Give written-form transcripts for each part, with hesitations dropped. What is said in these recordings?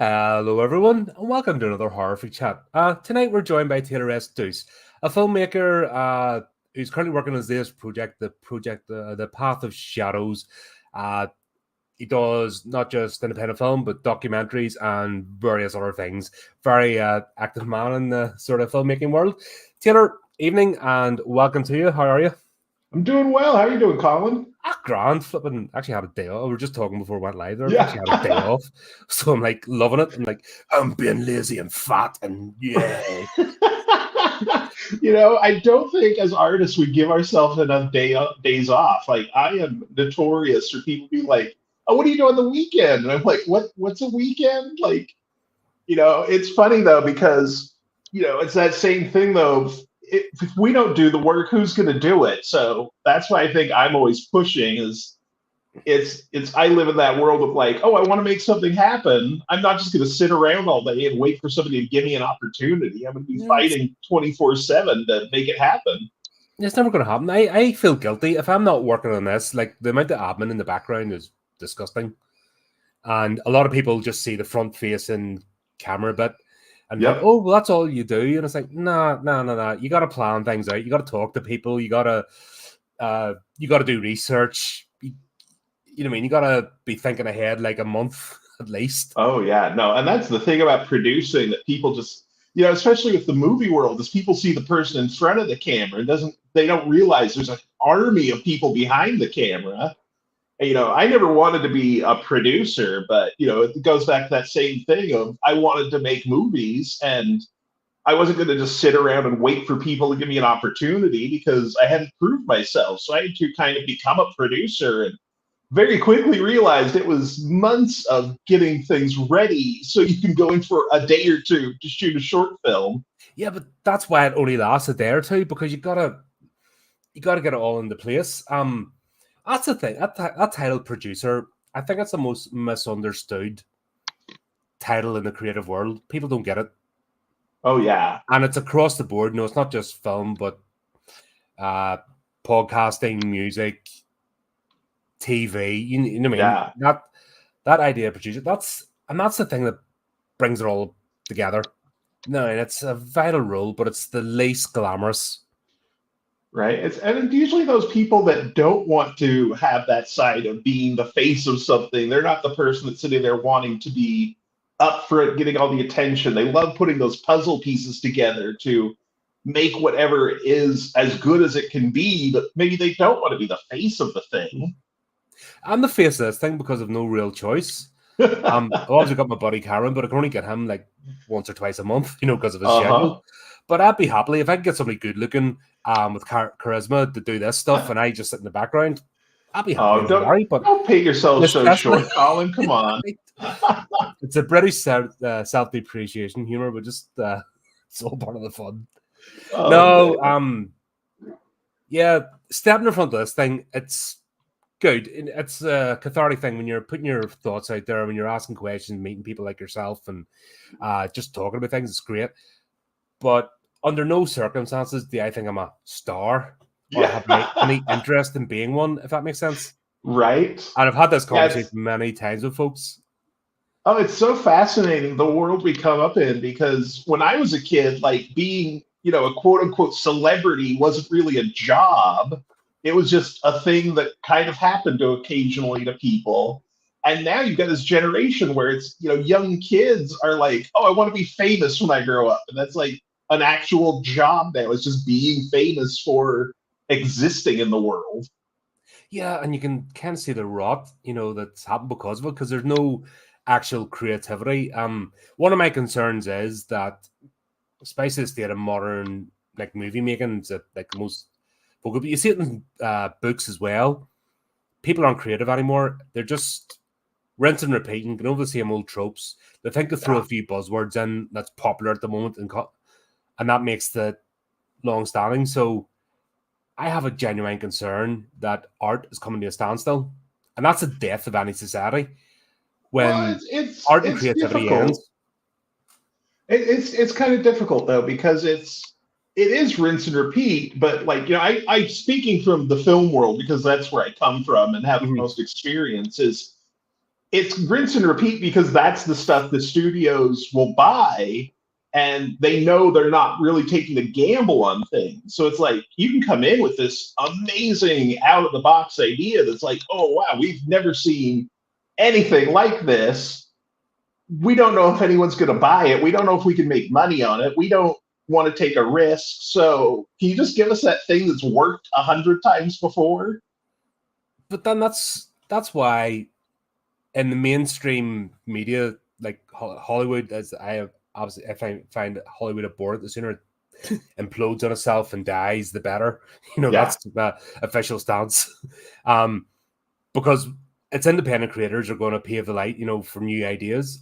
Hello, everyone, and welcome to another horrific chat. Tonight, we're joined by Taylor S Doose, a filmmaker who's currently working on his latest project, the Path of Shadows. Uh, he does not just independent film, but documentaries and various other things. Very active man in the sort of filmmaking world. Taylor, evening, and welcome to you. How are you? I'm doing well. How are you doing, Colin? Grand flipping. Actually had a day off. We were just talking before we went live there. I've Yeah. actually had a day off. So I'm like loving it. I'm like, I'm being lazy and fat and yeah. I don't think as artists we give ourselves enough days off. Like I am notorious for people being like, "Oh, what do you do on the weekend?" And I'm like, What's a weekend?" Like, it's funny though because it's that same thing though. If we don't do the work, who's going to do it? So that's why I think I'm always pushing is it's I live in that world of like, oh, I want to make something happen. I'm not just going to sit around all day and wait for somebody to give me an opportunity. I'm going to be fighting 24/7 to make it happen. It's never going to happen. I feel guilty if I'm not working on this. Like the amount of admin in the background is disgusting, and a lot of people just see the front facing camera bit and think, Yep. oh, well, that's all you do. And it's like, nah. You got to plan things out. You got to talk to people. You got to do research. You know what I mean? You got to be thinking ahead like a month at least. Oh yeah, no, and that's the thing about producing that people just, especially with the movie world, is people see the person in front of the camera and they don't realize there's an army of people behind the camera. And, I never wanted to be a producer, but it goes back to that same thing of I wanted to make movies and I wasn't going to just sit around and wait for people to give me an opportunity because I hadn't proved myself. So I had to kind of become a producer and very quickly realized it was months of getting things ready so you can go in for a day or two to shoot a short film. Yeah, but that's why it only lasts a day or two because you gotta get it all into place. That's the thing. That title producer, I think it's the most misunderstood title in the creative world. People don't get it. Oh yeah, And it's across the board. No, it's not just film, but podcasting, music, TV. You know what I mean? yeah. That idea of producer. That's the thing that brings it all together. No, and it's a vital role, but it's the least glamorous. Right. And it's usually those people that don't want to have that side of being the face of something. They're not the person that's sitting there wanting to be up for it, getting all the attention. They love putting those puzzle pieces together to make whatever is as good as it can be, but maybe they don't want to be the face of the thing. I'm the face of this thing because of no real choice. I've obviously got my buddy Karen, but I can only get him like once or twice a month, because of his schedule. But I'd be happy if I could get somebody good looking with charisma to do this stuff, and I just sit in the background. I'd be happy. Don't paint yourself so short, Colin. Come on. It's a British self-depreciation humor, but just it's all part of the fun. Yeah, stepping in front of this thing, it's good. It's a cathartic thing when you're putting your thoughts out there, when you're asking questions, meeting people like yourself, and just talking about things. It's great. But under no circumstances do I think I'm a star or have any interest in being one, if that makes sense. Right. And I've had this conversation many times with folks. Oh, it's so fascinating, the world we come up in, because when I was a kid, like being, a quote unquote celebrity wasn't really a job. It was just a thing that kind of happened to occasionally to people. And now you've got this generation where it's, young kids are like, oh, I want to be famous when I grow up. And that's like an actual job now. It's just being famous for existing in the world. Yeah, and you can kind of see the rot, that's happened because of it, because there's no actual creativity. One of my concerns is that, especially the state of modern like movie making, is like the most focal. But you see it in books as well. People aren't creative anymore. They're just rinse and repeating, going over the same old tropes. They think to throw a few buzzwords in that's popular at the moment, and that makes the long standing. So I have a genuine concern that art is coming to a standstill, and that's the death of any society. When art and creativity ends. It's kind of difficult though, because it is rinse and repeat. But like, I speaking from the film world, because that's where I come from and have the most experience, is it's rinse and repeat because that's the stuff the studios will buy, and they know they're not really taking a gamble on things. So it's like you can come in with this amazing out of the box idea that's like, oh wow, we've never seen anything like this. We don't know if anyone's going to buy it. We don't know if we can make money on it. We don't want to take a risk. So can you just give us that thing that's worked 100 times before? But then that's why in the mainstream media, like Hollywood, as I have obviously, if I find Hollywood a bore, the sooner it implodes on itself and dies, the better. Yeah. That's the official stance. Because it's independent creators are going to pave the light, for new ideas.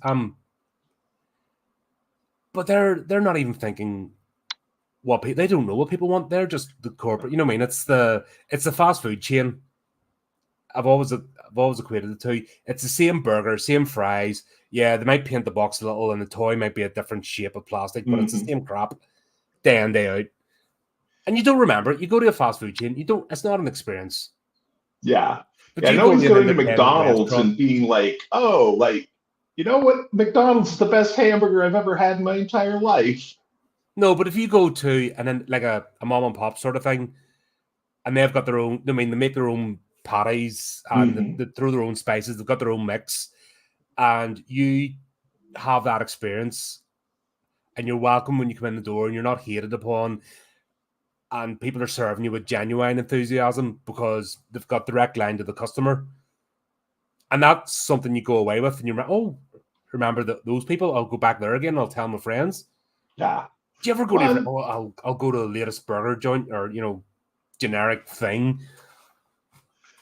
But they're not even thinking what they don't know what people want. They're just the corporate. You know what I mean? It's the fast food chain. I've always equated the two. It's the same burger, same fries. Yeah, they might paint the box a little, and the toy might be a different shape of plastic, but it's the same crap day in, day out. And you don't remember it. You go to a fast food chain, you don't. It's not an experience. Yeah. But Yeah, you go nobody's to an going to independent McDonald's restaurant. and being like, oh, like, you know what? McDonald's is the best hamburger I've ever had in my entire life. No, but if you go to and then like a mom and pop sort of thing, and they've got their own. I mean, they make their own patties and they throw their own spices. They've got their own mix, and you have that experience, and you're welcome when you come in the door, and you're not hated upon, and people are serving you with genuine enthusiasm because they've got direct line to the customer, and that's something you go away with, and you're remember those people? I'll go back there again. I'll tell my friends. Yeah. Do you ever go to? Oh, I'll go to the latest burger joint or generic thing.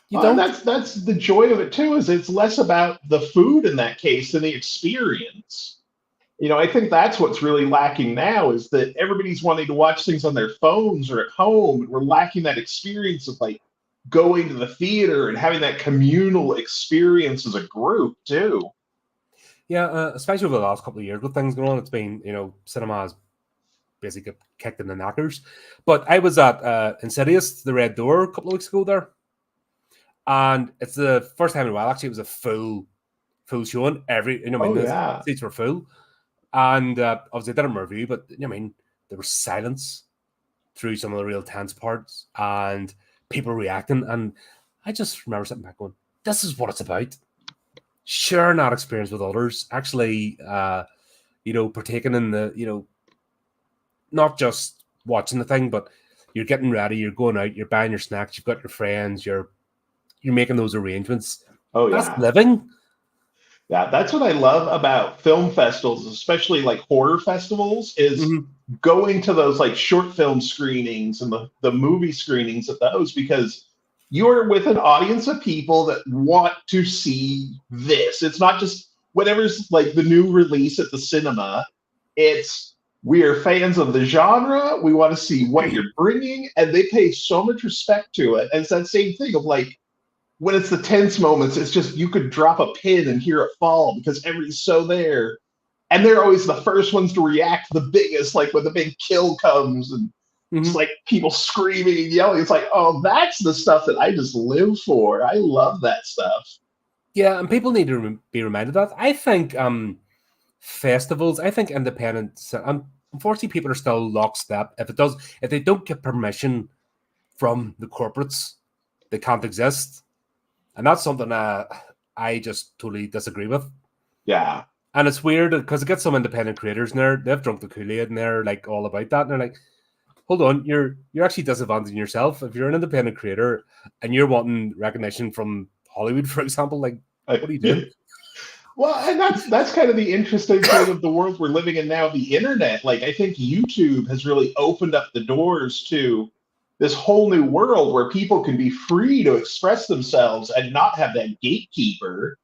You And don't. that's the joy of it too, is it's less about the food in that case than the experience. I think that's what's really lacking now is that everybody's wanting to watch things on their phones or at home, and we're lacking that experience of like going to the theater and having that communal experience as a group too. Yeah, especially over the last couple of years with things going on, it's been cinema has basically kicked in the knackers. But I was at Insidious, the Red Door, a couple of weeks ago there, and it's the first time in a while. Actually, it was a full showing. Oh The yeah. seats were full, and obviously I did a review, but there was silence through some of the real tense parts and people reacting, and I just remember sitting back going, "This is what it's about." Sharing that experience with others, actually, partaking in the, not just watching the thing, but you're getting ready, you're going out, you're buying your snacks, you've got your friends, you're making those arrangements. Oh That's yeah. living. Yeah, that's what I love about film festivals, especially like horror festivals, is going to those like short film screenings and the movie screenings at those, because you're with an audience of people that want to see this. It's not just whatever's like the new release at the cinema. It's we are fans of the genre. We want to see what you're bringing, and they pay so much respect to it. And it's that same thing of like when it's the tense moments, it's just you could drop a pin and hear it fall because everybody's so there. And they're always the first ones to react the biggest, like when the big kill comes and just like people screaming and yelling. It's like, oh, that's the stuff that I just live for. I love that stuff. Yeah, and people need to be reminded of that. I think festivals, I think independent, unfortunately, people are still lockstep. If they don't get permission from the corporates, they can't exist. And that's something I just totally disagree with. Yeah. And it's weird because it gets some independent creators and they've drunk the Kool-Aid and they're like all about that. And they're like, hold on, you're actually disadvantaging yourself. If you're an independent creator and you're wanting recognition from Hollywood, for example, like, what are you doing? Well, and that's kind of the interesting thing of the world we're living in now, the internet. Like, I think YouTube has really opened up the doors to this whole new world where people can be free to express themselves and not have that gatekeeper.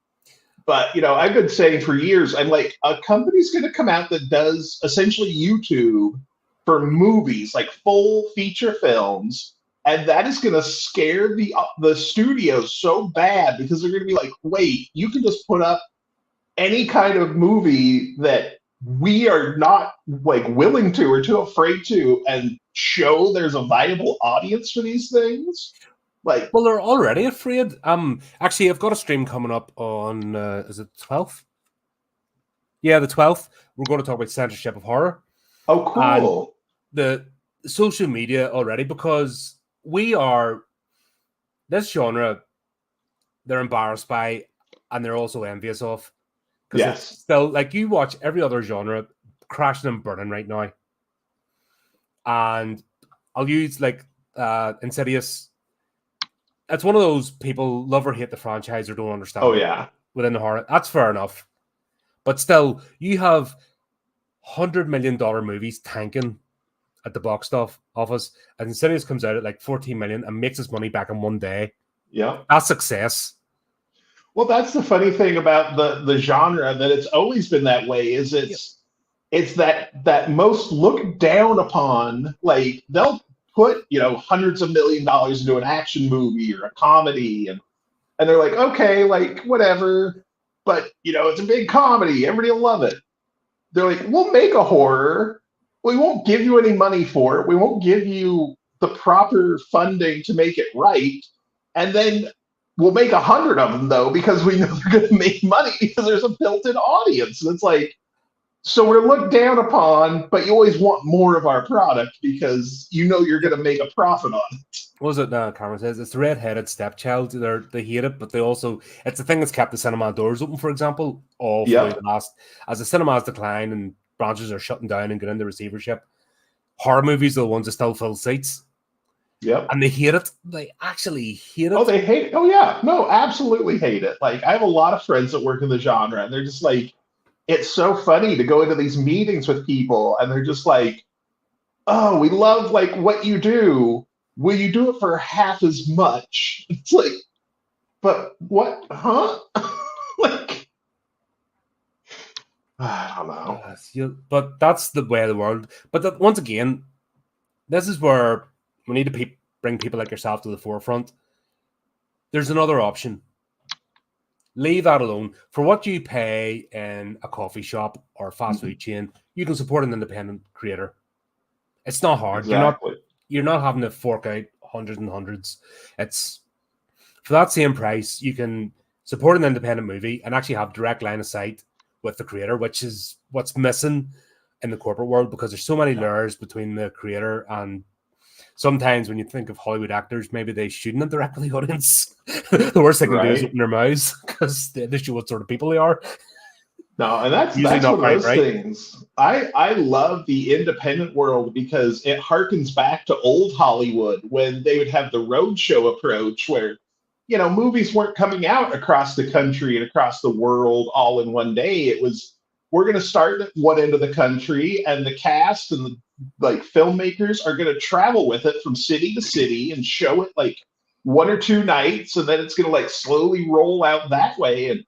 But I've been saying for years, I'm like, a company's going to come out that does essentially YouTube for movies, like full feature films, and that is going to scare the studios so bad because they're going to be like, wait, you can just put up any kind of movie that we are not like willing to or too afraid to and show there's a viable audience for these things. Like, Well, they're already afraid. Actually, I've got a stream coming up on is it 12th? Yeah, the 12th. We're going to talk about censorship of horror oh, and cool. the social media already, because we are this genre they're embarrassed by and they're also envious of, because it's Yes. still like you watch every other genre crashing and burning right now. And I'll use like Insidious. It's one of those people love or hate the franchise or don't Oh, understand it yeah. within the horror. That's fair enough. But still, you have $100 million movies tanking at the box office, and Insidious comes out at like 14 million and makes its money back in one day. Yeah. That's success. Well, that's the funny thing about the genre, that it's always been that way. Is Yep. it's that most looked down upon. Like, they'll put hundreds of $1 million into an action movie or a comedy, and they're like, okay, like whatever, but it's a big comedy, everybody will love it. They're like, we'll make a horror. We won't give you any money for it. We won't give you the proper funding to make it right. And then we'll make 100 of them, though, because we know they're going to make money because there's a built in audience. And it's like, so we're looked down upon, but you always want more of our product because you're going to make a profit on it. What was it Cameron says? It's the red-headed stepchild. They hate it, but they also, it's the thing that's kept the cinema doors open, for example, all through Yep. the last, as the cinemas decline and branches are shutting down and getting into receivership, horror movies are the ones that still fill seats. Yep. And they hate it. They actually hate it. Oh, they hate it. Oh, yeah. No, absolutely hate it. Like, I have a lot of friends that work in the genre, and they're just like, it's so funny to go into these meetings with people, and they're just like, oh, we love like what you do. Will you do it for half as much? It's like, but what? Huh? Like, I don't know. But that's the way of the world. But once again, this is where we need to bring people like yourself to the forefront. There's another option. Leave that alone. For what you pay in a coffee shop or a fast food chain, you can support an independent creator. It's not hard. Exactly. You're not having to fork out hundreds and hundreds. It's for that same price, you can support an independent movie and actually have direct line of sight with the creator, which is what's missing in the corporate world, because there's so many layers between the creator, and sometimes when you think of Hollywood actors, maybe they shouldn't interact with the audience. The worst they can do is Right. open their mouths because they show what sort of people they are. No, and that's Usually one not of right, those right? things. I love the independent world because it harkens back to old Hollywood when they would have the roadshow approach where movies weren't coming out across the country and across the world all in one day. It was, we're going to start at one end of the country, and the cast and the like filmmakers are going to travel with it from city to city and show it like one or two nights, and then it's going to like slowly roll out that way. And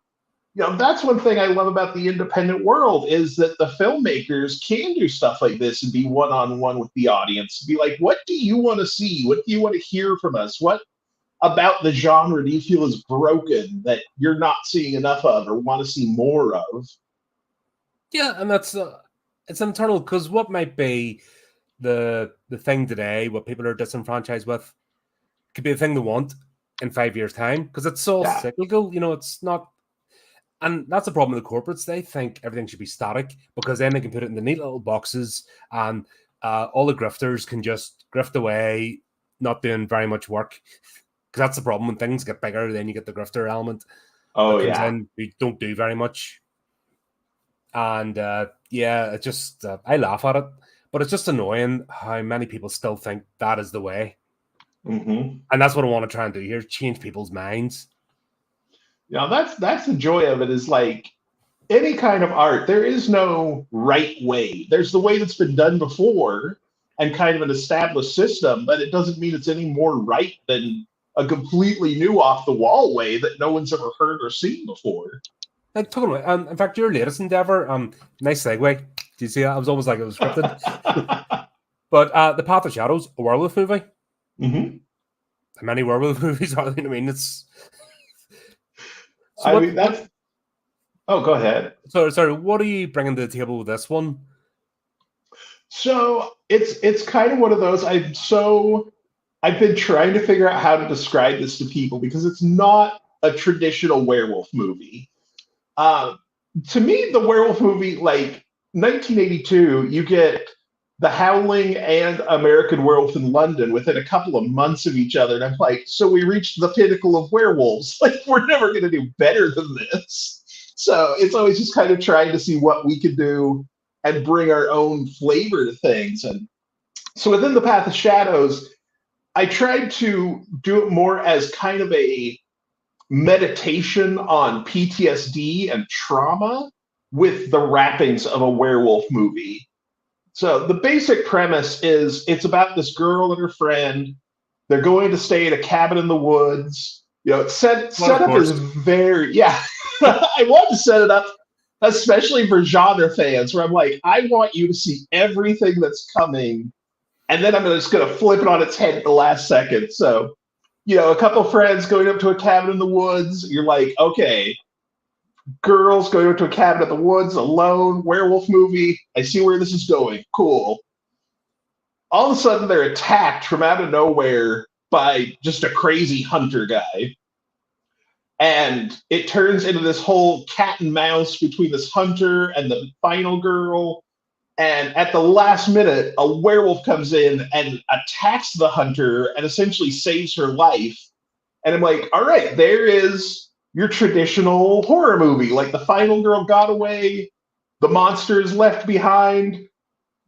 that's one thing I love about the independent world, is that the filmmakers can do stuff like this and be one-on-one with the audience. Be like, what do you want to see? What do you want to hear from us? What about the genre do you feel is broken that you're not seeing enough of or want to see more of? Yeah, and that's it's internal, because what might be the thing today, what people are disenfranchised with, could be the thing they want in 5 years' time, because it's so Yeah. cyclical. It's not. And that's the problem with the corporates. They think everything should be static, because then they can put it in the neat little boxes, and all the grifters can just grift away, not doing very much work. Because that's the problem. When things get bigger, then you get the grifter element Oh, that comes yeah. in. We don't do very much. And yeah, it just, I laugh at it. But it's just annoying how many people still think that is the way. Mm-hmm. And that's what I want to try and do here, change people's minds. That's the joy of it, is like any kind of art, there is no right way. There's the way that's been done before and kind of an established system, but it doesn't mean it's any more right than a completely new off the wall way that no one's ever heard or seen before. Like, talking about, in fact, your latest endeavor, nice segue. Do you see that? I was almost like it was scripted. But The Path of Shadows, a werewolf movie. Mm-hmm. How many werewolf movies are there? I mean, it's. I mean, that's. Oh, go ahead. Sorry, what are you bringing to the table with this one? So it's kind of one of those. I'm so I've been trying to figure out how to describe this to people because it's not a traditional werewolf movie. Uh, to me, the werewolf movie, like 1982, you get The Howling and American Werewolf in London within a couple of months of each other. And I'm like, so we reached the pinnacle of werewolves. Like, we're never going to do better than this. So it's always just kind of trying to see what we could do and bring our own flavor to things. And so within the Path of Shadows, I tried to do it more as kind of a meditation on PTSD and trauma with the wrappings of a werewolf movie. So the basic premise is it's about this girl and her friend. They're going to stay at a cabin in the woods. You know, it's set up is very, yeah. I want to set it up, especially for genre fans, where I'm like, I want you to see everything that's coming, and then I'm just going to flip it on its head at the last second. So, you know, a couple friends going up to a cabin in the woods. You're like, okay, girls going up to a cabin in the woods alone, werewolf movie. I see where this is going. Cool. All of a sudden, they're attacked from out of nowhere by just a crazy hunter guy. And it turns into this whole cat and mouse between this hunter and the final girl. And at the last minute, a werewolf comes in and attacks the hunter and essentially saves her life. And I'm like, all right, there is your traditional horror movie. Like, the final girl got away, the monster is left behind.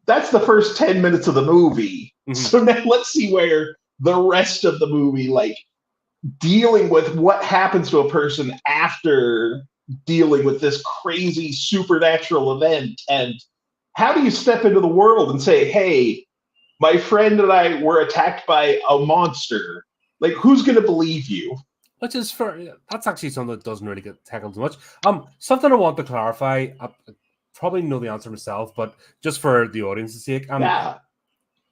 That's the first 10 minutes of the movie. Mm-hmm. So now let's see where the rest of the movie, like, dealing with what happens to a person after dealing with this crazy supernatural event, and how do you step into the world and say, hey, my friend and I were attacked by a monster? Like, who's going to believe you? Which is that's actually something that doesn't really get tackled too much. Something I want to clarify, I probably know the answer myself, but just for the audience's sake, yeah.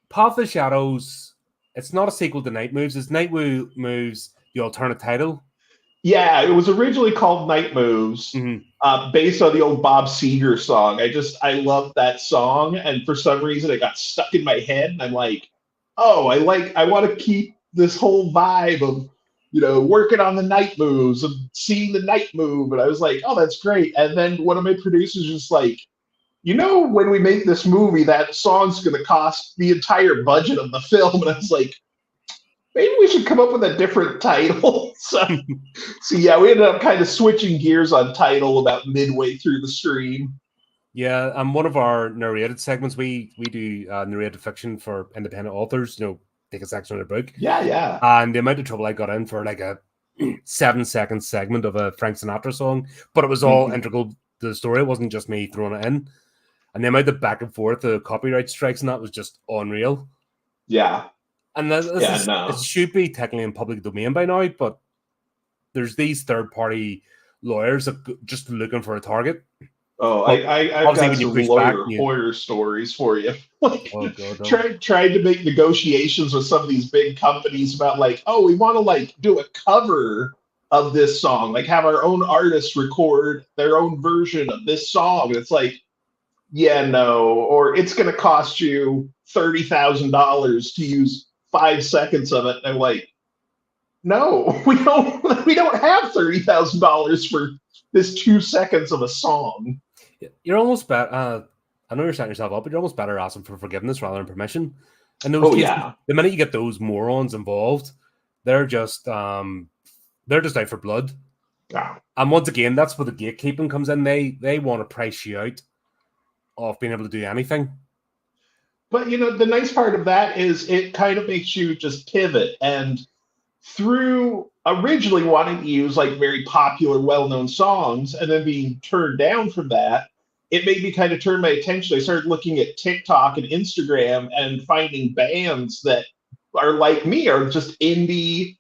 Path of the Shadows, it's not a sequel to Night Moves. It's Night Moves, the alternate title. Yeah, it was originally called Night Moves, based on the old Bob Seger song. I love that song, and for some reason it got stuck in my head, and I'm like, oh, I want to keep this whole vibe of, you know, working on the night moves and seeing the night move, and I was like, oh, that's great. And then one of my producers was like, you know, when we make this movie, that song's going to cost the entire budget of the film, and I was like, maybe we should come up with a different title. So yeah, we ended up kind of switching gears on title about midway through the stream. Yeah, one of our narrated segments, we do narrated fiction for independent authors, you know, take a section of their book. Yeah. And the amount of trouble I got in for like a 7-second segment of a Frank Sinatra song, but it was all integral to the story. It wasn't just me throwing it in. And the amount of back and forth, the copyright strikes, and that was just unreal. Yeah. And it should be technically in public domain by now, but there's these third-party lawyers that just looking for a target. Oh, I've got some lawyer horror stories for you. Like, tried to make negotiations with some of these big companies about, like, oh, we want to, like, do a cover of this song, like have our own artists record their own version of this song. And it's like, yeah, no, or it's going to cost you $30,000 to use 5 seconds of it. And I'm like, no, we don't have $30,000 for this 2 seconds of a song. You're almost better. I know you're setting yourself up, but you're almost better asking for forgiveness rather than permission. And those cases, the minute you get those morons involved, they're just out for blood. Yeah. And once again, that's where the gatekeeping comes in. They want to price you out of being able to do anything. But, you know, the nice part of that is it kind of makes you just pivot. And through originally wanting to use like very popular, well-known songs and then being turned down from that, it made me kind of turn my attention. I started looking at TikTok and Instagram and finding bands that are like me, are just indie,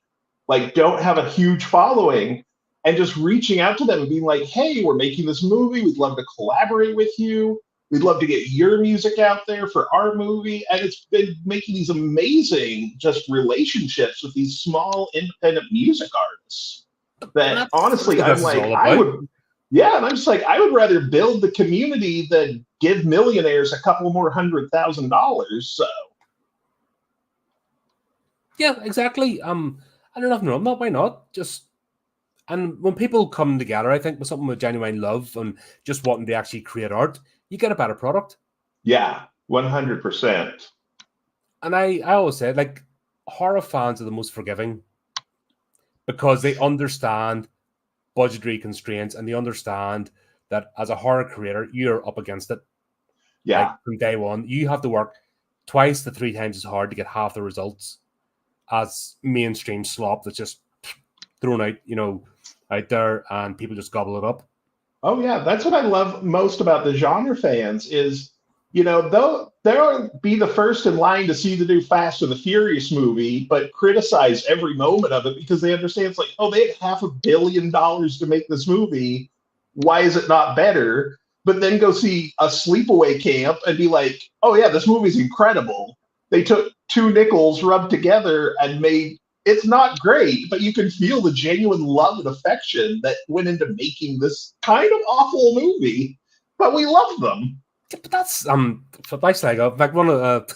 like don't have a huge following, and just reaching out to them and being like, hey, we're making this movie. We'd love to collaborate with you. We'd love to get your music out there for our movie. And it's been making these amazing just relationships with these small independent music artists that honestly, I'm like, and I'm just like, I would rather build the community than give millionaires a couple more $100,000. So Yeah, exactly. I don't nothing wrong with that. Why not? Just and when people come together, I think with something with genuine love and just wanting to actually create art, you get a better product. Yeah, 100%. And I always say, like, horror fans are the most forgiving because they understand budgetary constraints and they understand that as a horror creator, you're up against it. Yeah. Like from day one, you have to work twice to three times as hard to get half the results as mainstream slop that's just thrown out, out there and people just gobble it up. Oh yeah, that's what I love most about the genre fans is, they'll be the first in line to see the new Fast and the Furious movie, but criticize every moment of it because they understand it's like, oh, they had $500 million to make this movie. Why is it not better? But then go see a sleepaway camp and be like, oh yeah, this movie's incredible. They took two nickels rubbed together and made it's not great, but you can feel the genuine love and affection that went into making this kind of awful movie. But we love them. Yeah, but that's for nice like one of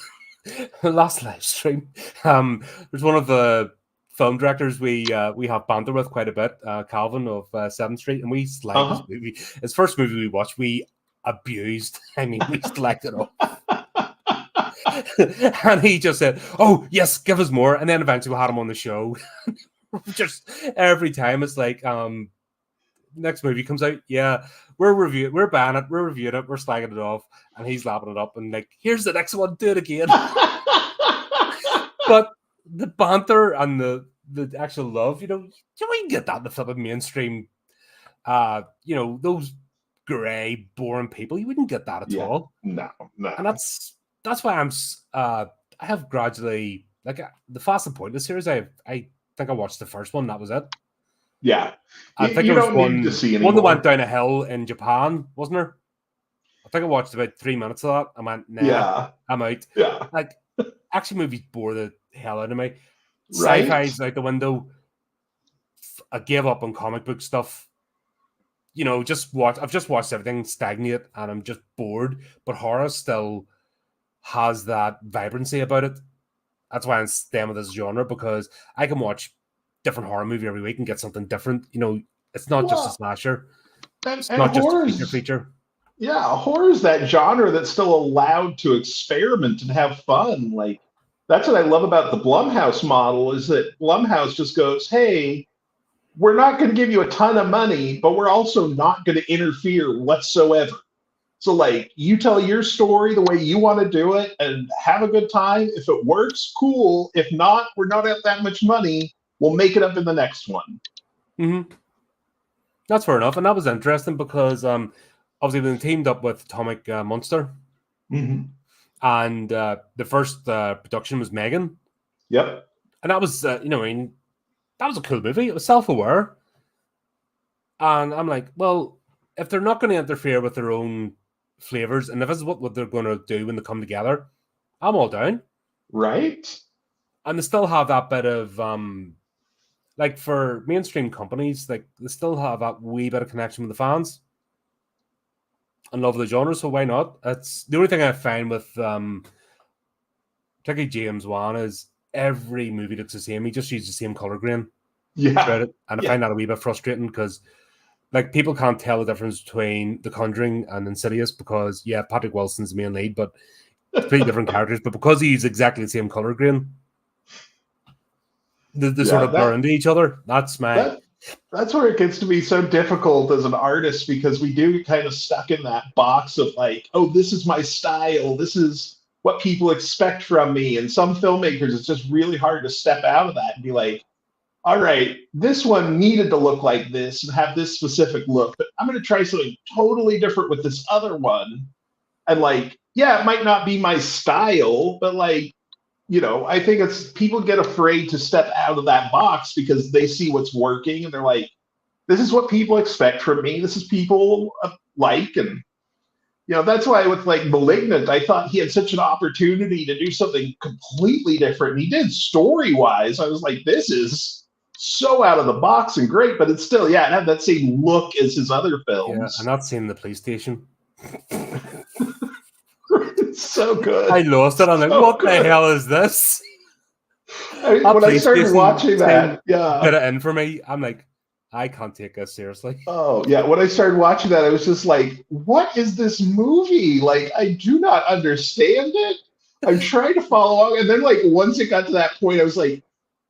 last live stream. There's one of the film directors we have banter with quite a bit, Calvin of 7th Street, and we slagged his Uh-huh. movie. His first movie we watched, we abused. I mean, we slagged it off. And he just said, "Oh yes, give us more." And then eventually we had him on the show. Just every time it's like, next movie comes out, yeah, we're banning it, we're reviewing it, we're slagging it off, and he's lapping it up and like, here's the next one, do it again. But the banter and the actual love, you can get that in the flipping mainstream. Those grey, boring people, you wouldn't get that at Yeah, all. no, no. And that's why I have gradually like the Fast and Pointless series. I think I watched the first one. That was it. Yeah, I you, think you there was don't need to see one that went anymore. down a hill in Japan, wasn't there? I think I watched about 3 minutes of that. I went, nah, Yeah, I'm out. yeah, Like, action movies bore the hell out of me. right. Sci-fi's out the window. I gave up on comic book stuff. I've just watched everything stagnate and I'm just bored. But horror still has that vibrancy about it. That's why I'm staying with this genre because I can watch different horror movie every week and get something different. It's not just a Well, slasher. and, It's and not just a horror's feature. yeah, horror is that genre that's still allowed to experiment and have fun. Like that's what I love about the Blumhouse model is that Blumhouse just goes, "Hey, we're not going to give you a ton of money, but we're also not going to interfere whatsoever. So, like, you tell your story the way you want to do it and have a good time. If it works, cool. If not, we're not at that much money. We'll make it up in the next one." Mm-hmm. That's fair enough, and that was interesting because obviously they teamed up with Atomic Monster, Mm-hmm. and the first production was Megan, Yep. and that was I mean, that was a cool movie. It was self-aware, and I'm like, well, if they're not going to interfere with their own flavors, and if this is what they're going to do when they come together, I'm all down. Right? And they still have that bit of like for mainstream companies, like they still have that wee bit of connection with the fans and love the genre. So why not? It's the only thing I find with particularly James Wan is every movie looks the same. He just uses the same color grade Yeah. throughout it, and I Yeah. find that a wee bit frustrating because like people can't tell the difference between The Conjuring and Insidious because yeah, Patrick Wilson's the main lead, but completely different characters. But because he uses exactly the same color grade, they sort Yeah. of blur into each other. That's my That that's where it gets to be so difficult as an artist because we do get kind of stuck in that box of like, oh, this is my style. This is what people expect from me. And some filmmakers, it's just really hard to step out of that and be like, all right, this one needed to look like this and have this specific look, but I'm going to try something totally different with this other one. And like, yeah, it might not be my style, but like, I think it's people get afraid to step out of that box because they see what's working and they're like, this is what people expect from me. This is people like, and that's why with like Malignant, I thought he had such an opportunity to do something completely different. And he did story wise. I was like, this is so out of the box and great, but it's still, yeah, it had that same look as his other yeah. I'm films. not seeing the police station. It's so good. I lost it. I'm like, So what the good. hell is this? That When I started PlayStation watching thing that, yeah. did it in for me. I'm like, I can't take this seriously. Oh, yeah. When I started watching that, I was just like, what is this movie? Like, I do not understand it. I'm trying to follow along. And then, like, once it got to that point, I was like,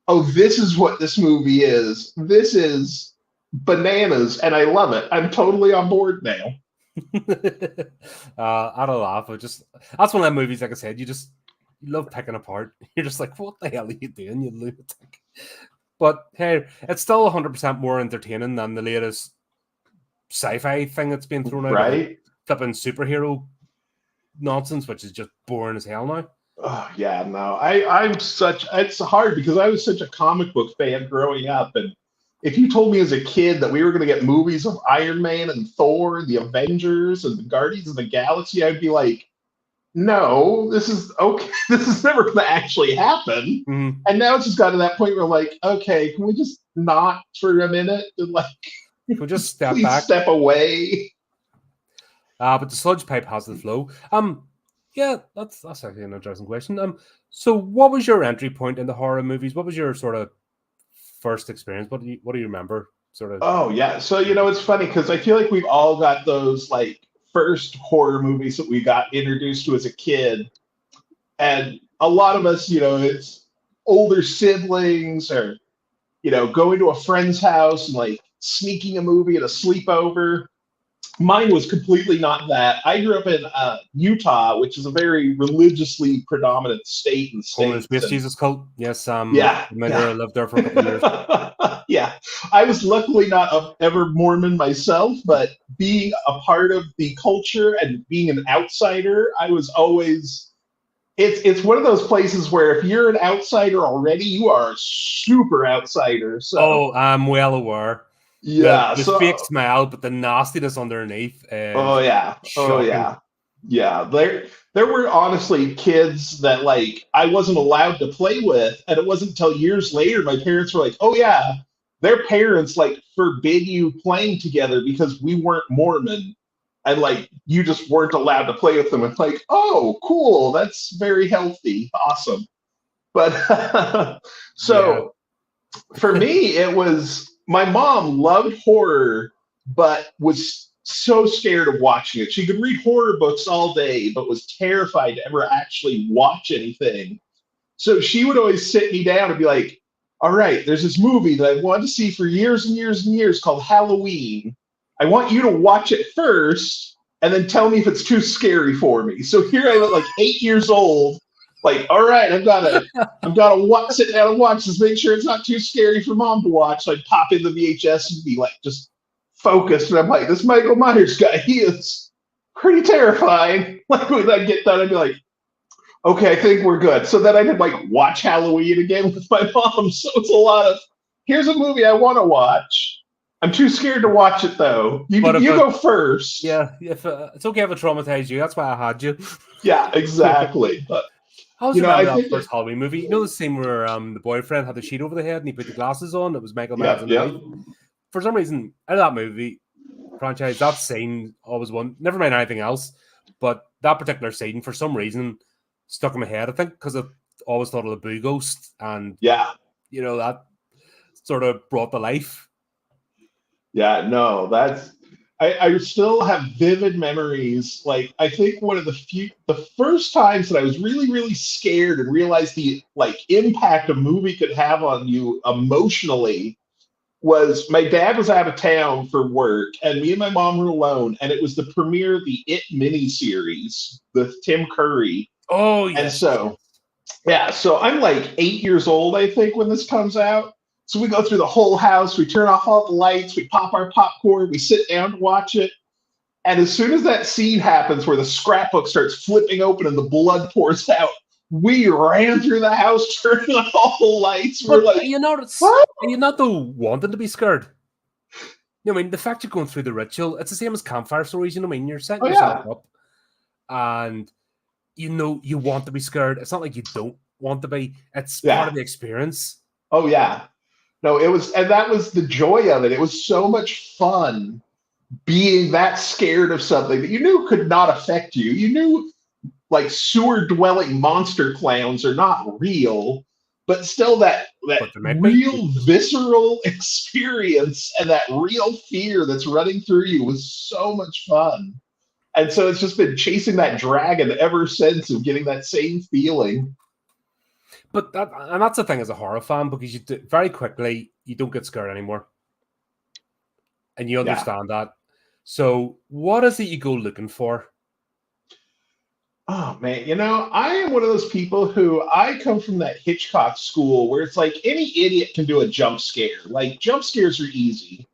oh, this is what this movie is. This is bananas, and I love it. I'm totally on board now. I don't laugh. I just that's one of the movies, like I said, you love picking apart. You're just like, what the hell are you doing, you lunatic? But hey, it's still 100% more entertaining than the latest sci-fi thing that's been thrown out about Right? flipping superhero nonsense, which is just boring as hell now. Oh, yeah, no. I'm such it's hard because I was such a comic book fan growing up. And if you told me as a kid that we were gonna get movies of Iron Man and Thor, the Avengers, and the Guardians of the Galaxy, I'd be like, no, this is okay, this is never gonna actually happen. Mm-hmm. And now it's just got to that point where like, okay, can we just not for a minute and like We'll just step please back. step away? But the sludge pipe has the flow. Yeah, that's actually an interesting question. So what was your entry point into horror movies? What was your sort of first experience? What do you remember? Sort of. Oh yeah. So it's funny because I feel like we've all got those like first horror movies that we got introduced to as a kid. And a lot of us, it's older siblings or, going to a friend's house and like sneaking a movie at a sleepover. Mine was completely not that. I grew up in Utah, which is a very religiously predominant state in the Holy States. Space And Jesus cult. Yes, yeah, I yeah. lived there for a couple of years. Yeah, I was luckily not ever Mormon myself, but being a part of the culture and being an outsider, I was always. It's one of those places where if you're an outsider already, you are a super outsider. So Oh, I'm well aware. yeah, The fake so smile, but the nastiness underneath oh is yeah, oh shocking. yeah, yeah. There were honestly kids that like I wasn't allowed to play with, and it wasn't until years later my parents were like, "Oh yeah, their parents like forbid you playing together because we weren't Mormon, and like you just weren't allowed to play with them." It's like, "Oh, cool, that's very healthy, awesome." But Yeah. so for me, it was my mom loved horror, but was so scared of watching it. She could read horror books all day, but was terrified to ever actually watch anything. So she would always sit me down and be like, all right, there's this movie that I wanted to see for years and years and years called Halloween. I want you to watch it first and then tell me if it's too scary for me. So here I am at like 8 years old, like, all right, I've got to sit down and watch this, make sure it's not too scary for mom to watch. So I'd pop in the VHS and be like just focused. And I'm like, this Michael Myers guy, he is pretty terrifying. Like when I get done, I'd be like, okay, I think we're good. So then I could like watch Halloween again with my mom. So it's a lot of here's a movie I want to watch. I'm too scared to watch it though. You But if you go first. yeah, if it's okay if it traumatized you, that's why I had you. Yeah, exactly. But I always I remember that think first Halloween movie. You know the scene where the boyfriend had the sheet over the head and he put the glasses on? It was Michael Myers yeah, underneath. yeah, For some reason, out of that movie franchise, that scene always won. Never mind anything else, but that particular scene, for some reason, stuck in my head. I think because I always thought of the Boo Ghost, and yeah, that sort of brought to life. yeah. No, I still have vivid memories. Like I think one of the first times that I was really, really scared and realized the like impact a movie could have on you emotionally was my dad was out of town for work and me and my mom were alone and it was the premiere of the It miniseries with Tim Curry. Oh And yes, yes, yes. so yeah, so I'm like 8 years old, I think, when this comes out. So we go through the whole house, we turn off all the lights, we pop our popcorn, we sit down to watch it. And as soon as that scene happens where the scrapbook starts flipping open and the blood pours out, we ran through the house, turning on all the lights. We're But like, are you not though wanting to be scared? I mean, the fact you're going through the ritual, it's the same as campfire stories. I mean, you're setting oh yourself yeah, up, and you want to be scared. It's not like you don't want to be. It's part yeah, of the experience. oh yeah. No, it was, and that was the joy of it. It was so much fun being that scared of something that you knew could not affect you. You knew like sewer dwelling monster clowns are not real, but still that But there might be. real visceral experience and that real fear that's running through you was so much fun. And so it's just been chasing that dragon ever since, of getting that same feeling. But that's the thing as a horror fan, because very quickly you don't get scared anymore, and you Yeah. understand that. So what is it you go looking for? Oh man, I am one of those people who I come from that Hitchcock school where it's like any idiot can do a jump scare. Like jump scares are easy.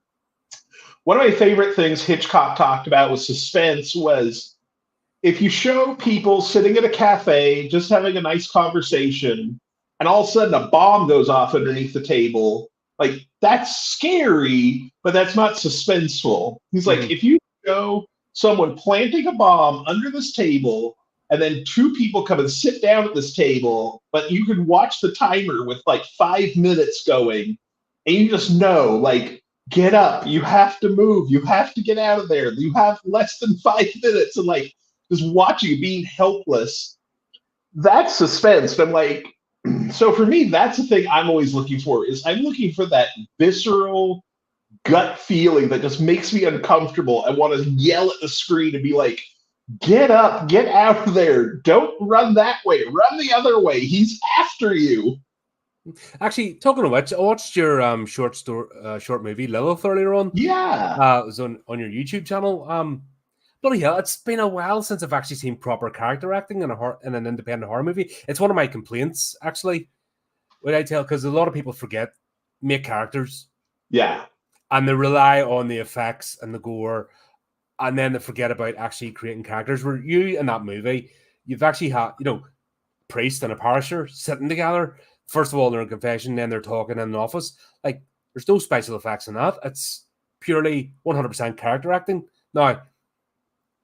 One of my favorite things Hitchcock talked about with suspense was if you show people sitting at a cafe just having a nice conversation and all of a sudden a bomb goes off underneath the table, like that's scary, but that's not suspenseful. He's like, if you show someone planting a bomb under this table and then two people come and sit down at this table, but you can watch the timer with like 5 minutes going, and you just know, like, get up, you have to move, you have to get out of there, you have less than 5 minutes, and like just watching you being helpless. That's suspense. And I'm like, so for me, that's the thing I'm always looking for, is I'm looking for that visceral gut feeling that just makes me uncomfortable. I want to yell at the screen and be like, get up, get out of there. Don't run that way. Run the other way. He's after you. Actually, talking of which, I watched your short movie Lilith earlier on. Yeah. It was on your YouTube channel. Bloody hell, it's been a while since I've actually seen proper character acting in an independent horror movie. It's one of my complaints, actually. What I tell, because a lot of people make characters. Yeah. And they rely on the effects and the gore, and then they forget about actually creating characters. Where you, in that movie, you've actually had, priest and a parisher sitting together. First of all, they're in confession, then they're talking in an office. Like, there's no special effects in that. It's purely 100% character acting. Now,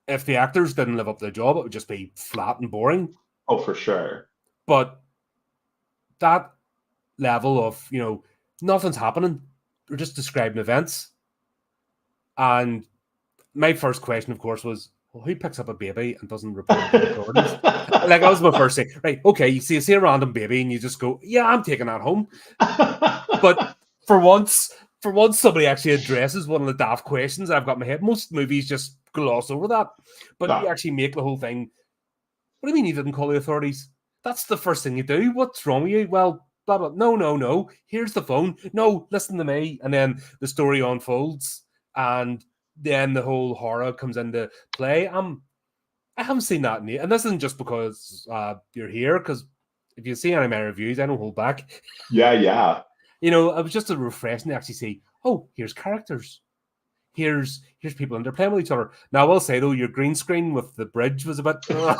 if the actors didn't live up to their job, it would just be flat and boring. Oh, for sure. But that level of, nothing's happening. We're just describing events. And my first question, of course, was, well, who picks up a baby and doesn't report it to the authorities? Like, that was my first thing. Right, okay, you see a random baby and you just go, yeah, I'm taking that home. But for once somebody actually addresses one of the daft questions I've got in my head. Most movies just gloss over that. But you actually make the whole thing, what do you mean you didn't call the authorities? That's the first thing you do. What's wrong with you? Well, blah, blah. No. Here's the phone. No, listen to me. And then the story unfolds. And then the whole horror comes into play. I haven't seen that yet. And this isn't just because you're here, because if you see any of my reviews, I don't hold back. Yeah. It was just a refreshing to actually see, oh, here's characters. Here's people and they're playing with each other. Now, I will say, though, your green screen with the bridge was a bit... that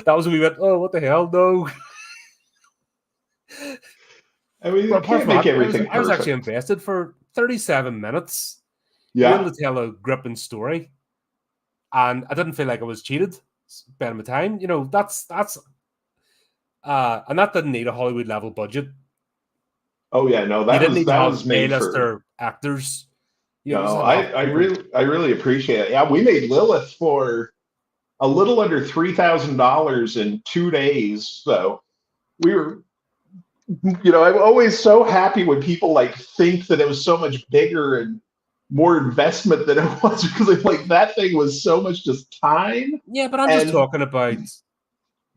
was a wee bit, oh, what the hell, no. I mean, you can't make everything perfect. I was actually invested for 37 minutes. Yeah. Able to tell a gripping story. And I didn't feel like I was cheated spending my time. That's and that didn't need a Hollywood level budget. Oh yeah, no, that was made for actors. I really appreciate it. Yeah, we made Lilith for a little under $3,000 in 2 days. So we were, I'm always so happy when people like think that it was so much bigger and more investment than it was, because it's like that thing was so much just time. Yeah, but I'm just talking about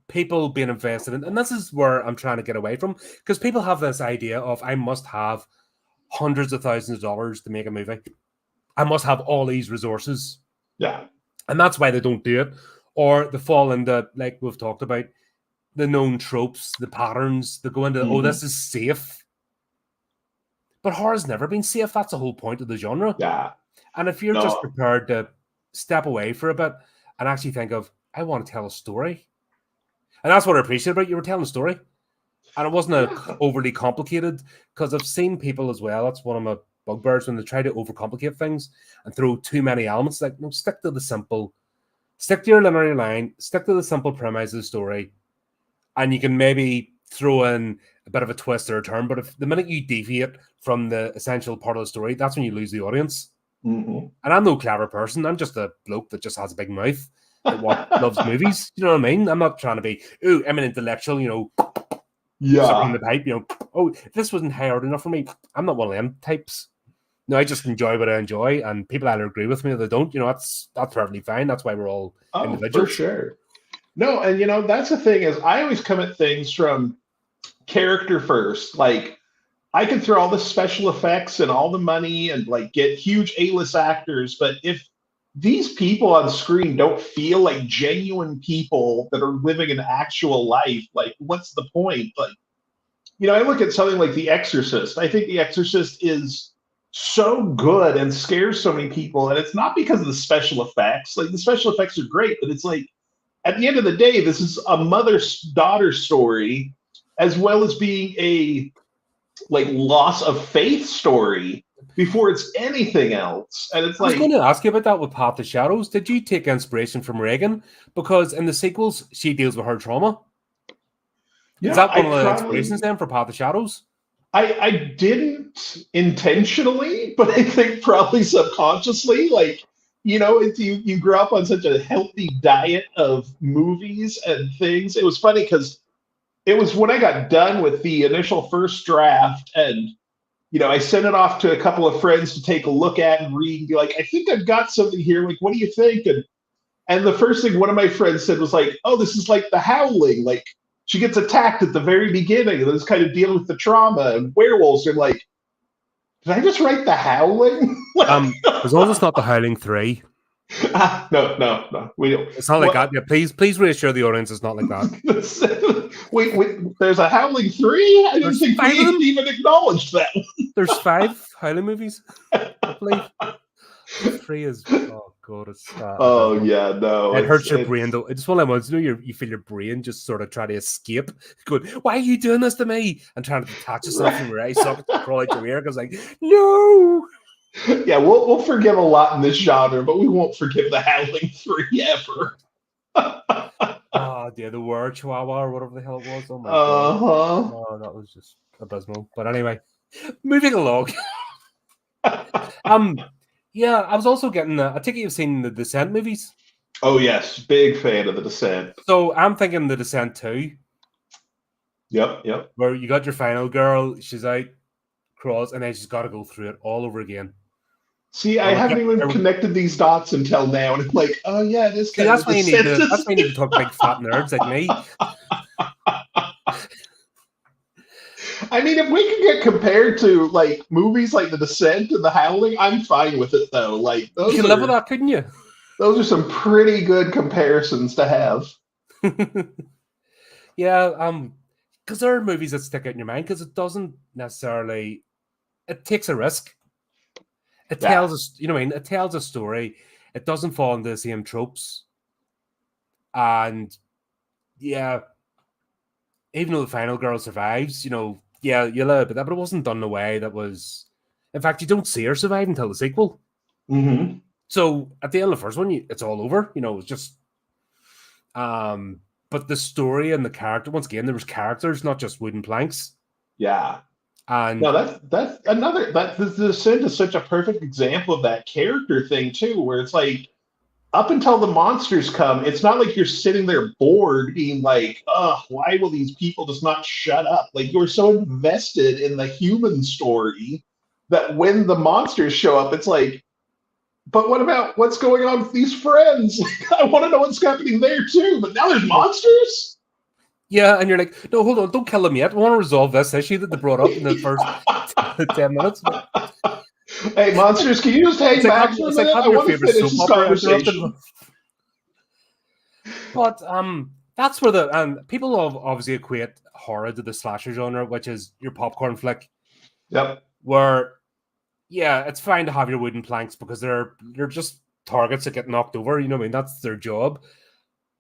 people being invested in, and this is where I'm trying to get away from, because people have this idea of I must have hundreds of thousands of dollars to make a movie. I must have all these resources. Yeah. And that's why they don't do it. Or they fall into, like we've talked about, the known tropes, the patterns, they go into, oh, this is safe. But horror's never been safe. That's the whole point of the genre. Yeah. And if you're just prepared to step away for a bit and actually think of, I want to tell a story. And that's what I appreciate about you. Were telling a story. And it wasn't overly complicated, because I've seen people as well. That's one of my bugbears, when they try to overcomplicate things and throw too many elements. Like, no, stick to the simple. Stick to your linear line. Stick to the simple premise of the story. And you can maybe throw in a bit of a twist or a turn. But if the minute you deviate from the essential part of the story, that's when you lose the audience. Mm-hmm. And I'm no clever person. I'm just a bloke that just has a big mouth that loves movies. You know what I mean? I'm not trying to be, I'm an intellectual, sucking Yeah. the pipe. Oh, this wasn't hard enough for me. I'm not one of them types. No, I just enjoy what I enjoy, and people either agree with me or they don't. That's perfectly fine. That's why we're all Oh, for individuals. sure. No, and that's the thing is I always come at things from character first. Like I can throw all the special effects and all the money and like get huge A-list actors, but if these people on screen don't feel like genuine people that are living an actual life, like what's the point? Like, I look at something like The Exorcist. I think The Exorcist is so good and scares so many people, and it's not because of the special effects. Like the special effects are great, but it's like at the end of the day, this is a mother-daughter story, as well as being a like loss of faith story before it's anything else. And it's I was going like, to ask you about that with Path of Shadows. Did you take inspiration from Reagan? Because in the sequels, she deals with her trauma. Is that one of the inspirations then for Path of Shadows? I didn't intentionally, but I think probably subconsciously, like, you grew up on such a healthy diet of movies and things. It was funny because it was when I got done with the initial first draft and I sent it off to a couple of friends to take a look at and read and be like, I think I've got something here. Like, what do you think? And the first thing one of my friends said was like, oh, this is like The Howling. Like, she gets attacked at the very beginning and is kind of dealing with the trauma and werewolves. And like, did I just write The Howling? As long as it's not The Howling 3. No. We don't. It's not like that. Yeah, please reassure the audience it's not like that. wait, there's a Howling 3? I didn't think we even acknowledged that. There's 5 Howling movies, I believe. 3 is, oh god, it's oh yeah, no, it hurts your brain though. It's one of those, you feel your brain just sort of try to escape, going, why are you doing this to me, and trying to detach yourself from your eye socket to crawl out your ear, because like, no. Yeah, we'll forgive a lot in this genre, but we won't forgive The Howling 3 ever. Oh yeah, the word Chihuahua or whatever the hell it was. Oh my god. Oh, that was just abysmal. But anyway, moving along. Yeah, I was also getting. I think you've seen the Descent movies. Oh yes, big fan of the Descent. So I'm thinking the Descent 2. Yep. Where you got your final girl, she's out, crawls, and then she's got to go through it all over again. See, I haven't even connected these dots until now, and it's like, oh yeah, this guy. That's why you need to talk big fat nerds like me. I mean, if we could get compared to like movies like The Descent and The Howling, I'm fine with it though. Like those you can live with that, couldn't you? Those are some pretty good comparisons to have. Yeah, because there are movies that stick out in your mind because it doesn't necessarily. It takes a risk. It tells us, it tells a story. It doesn't fall into the same tropes. And yeah, even though the final girl survives, you learn about that, but it wasn't done in a way that was. In fact, you don't see her survive until the sequel. Mm-hmm. So at the end of the first one, it's all over. It's just. But the story and the character, once again, there was characters, not just wooden planks. Yeah. And no, that's another. The Descent is such a perfect example of that character thing too, where it's like, up until the monsters come, it's not like you're sitting there bored, being like, "Oh, why will these people just not shut up?" Like you're so invested in the human story that when the monsters show up, it's like, but what about what's going on with these friends? I want to know what's happening there too. But now there's monsters. Yeah, and you're like, no, hold on, don't kill them yet. I want to resolve this issue that they brought up in the first 10 minutes. Hey, monsters, can you just hang back for a minute? I want to finish this conversation. But that's where and people obviously equate horror to the slasher genre, which is your popcorn flick. Yep. Where, yeah, it's fine to have your wooden planks because they're just targets that get knocked over. That's their job.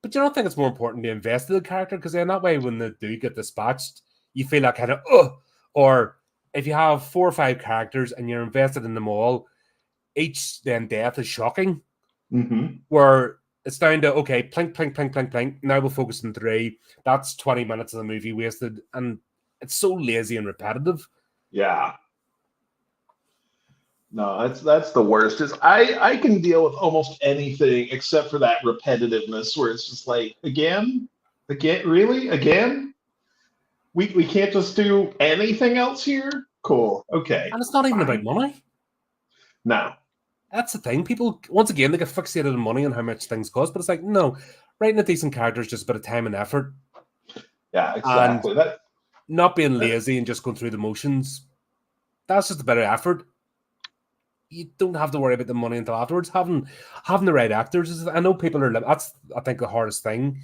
But you don't think it's more important to invest in the character? Because then that way, when they do get dispatched, you feel that kind of, or if you have 4 or 5 characters and you're invested in them all, each then death is shocking. Mm-hmm. Where it's down to, okay, plink, plink, plink, plink, plink. Now we'll focus on 3. That's 20 minutes of the movie wasted. And it's so lazy and repetitive. Yeah. No, that's the worst. Is I can deal with almost anything except for that repetitiveness where it's just like, again, really? Again? we can't just do anything else here. Cool. Okay. And it's not even about Fine. money. No. That's the thing. People, once again, they get fixated on money and how much things cost, but it's like, no, writing a decent character is just a bit of time and effort. Yeah, exactly. And not being lazy and just going through the motions. That's just a bit of effort. You don't have to worry about the money until afterwards. Having the right actors is, I know people are, that's, I think, the hardest thing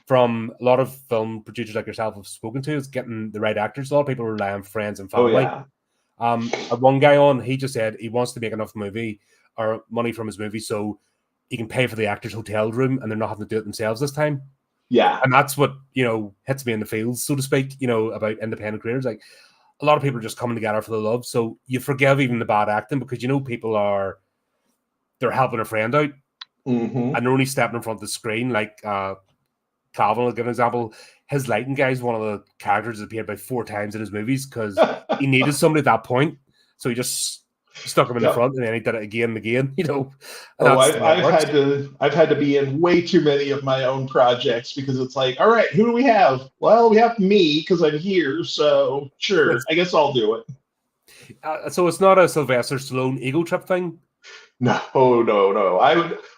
from a lot of film producers like yourself have spoken to, is getting the right actors. A lot of people rely on friends and family. Oh, yeah. One guy on, he just said he wants to make enough movie or money from his movie so he can pay for the actor's hotel room and they're not having to do it themselves this time. Yeah. And that's what, hits me in the feels, so to speak, about independent creators. Like, a lot of people are just coming together for the love. So you forgive even the bad acting because, people they're helping a friend out Mm-hmm. and they're only stepping in front of the screen. Like, Calvin, I'll give an example. His lighting guy is one of the characters that appeared about 4 times in his movies because he needed somebody at that point. So he just stuck him in the front, and then he did it again and again. I've had to be in way too many of my own projects because it's like, all right, who do we have? Well, we have me because I'm here, so sure, I guess I'll do it. So it's not a Sylvester Stallone ego trip thing. No.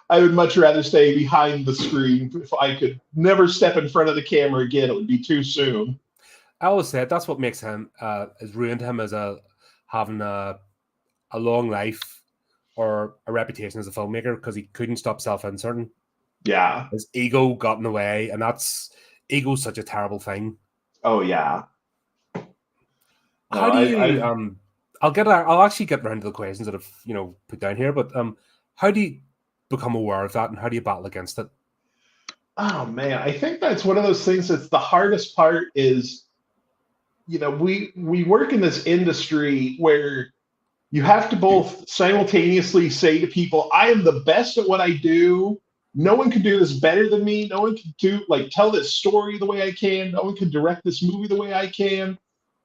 I would much rather stay behind the screen. If I could never step in front of the camera again, it would be too soon. I always said that's what makes him has ruined him as having a long life or a reputation as a filmmaker because he couldn't stop self-inserting. Yeah. His ego got in the way, and ego's such a terrible thing. Oh yeah. How do you I'll actually get around to the questions that I've put down here, but how do you become aware of that and how do you battle against it? Oh man, I think that's one of those things that's the hardest part is, we work in this industry where you have to both simultaneously say to people, I am the best at what I do. No one can do this better than me. No one can tell this story the way I can. No one can direct this movie the way I can.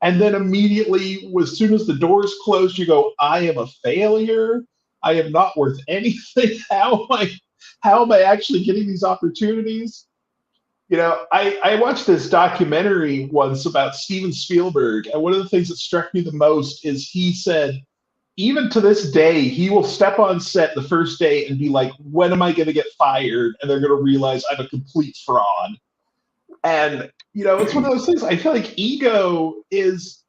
And then immediately, as soon as the doors close, you go, I am a failure. I am not worth anything. How am I actually getting these opportunities? I watched this documentary once about Steven Spielberg, and one of the things that struck me the most is he said, even to this day, he will step on set the first day and be like, when am I going to get fired? And they're going to realize I'm a complete fraud. And, it's one of those things. I feel like ego it's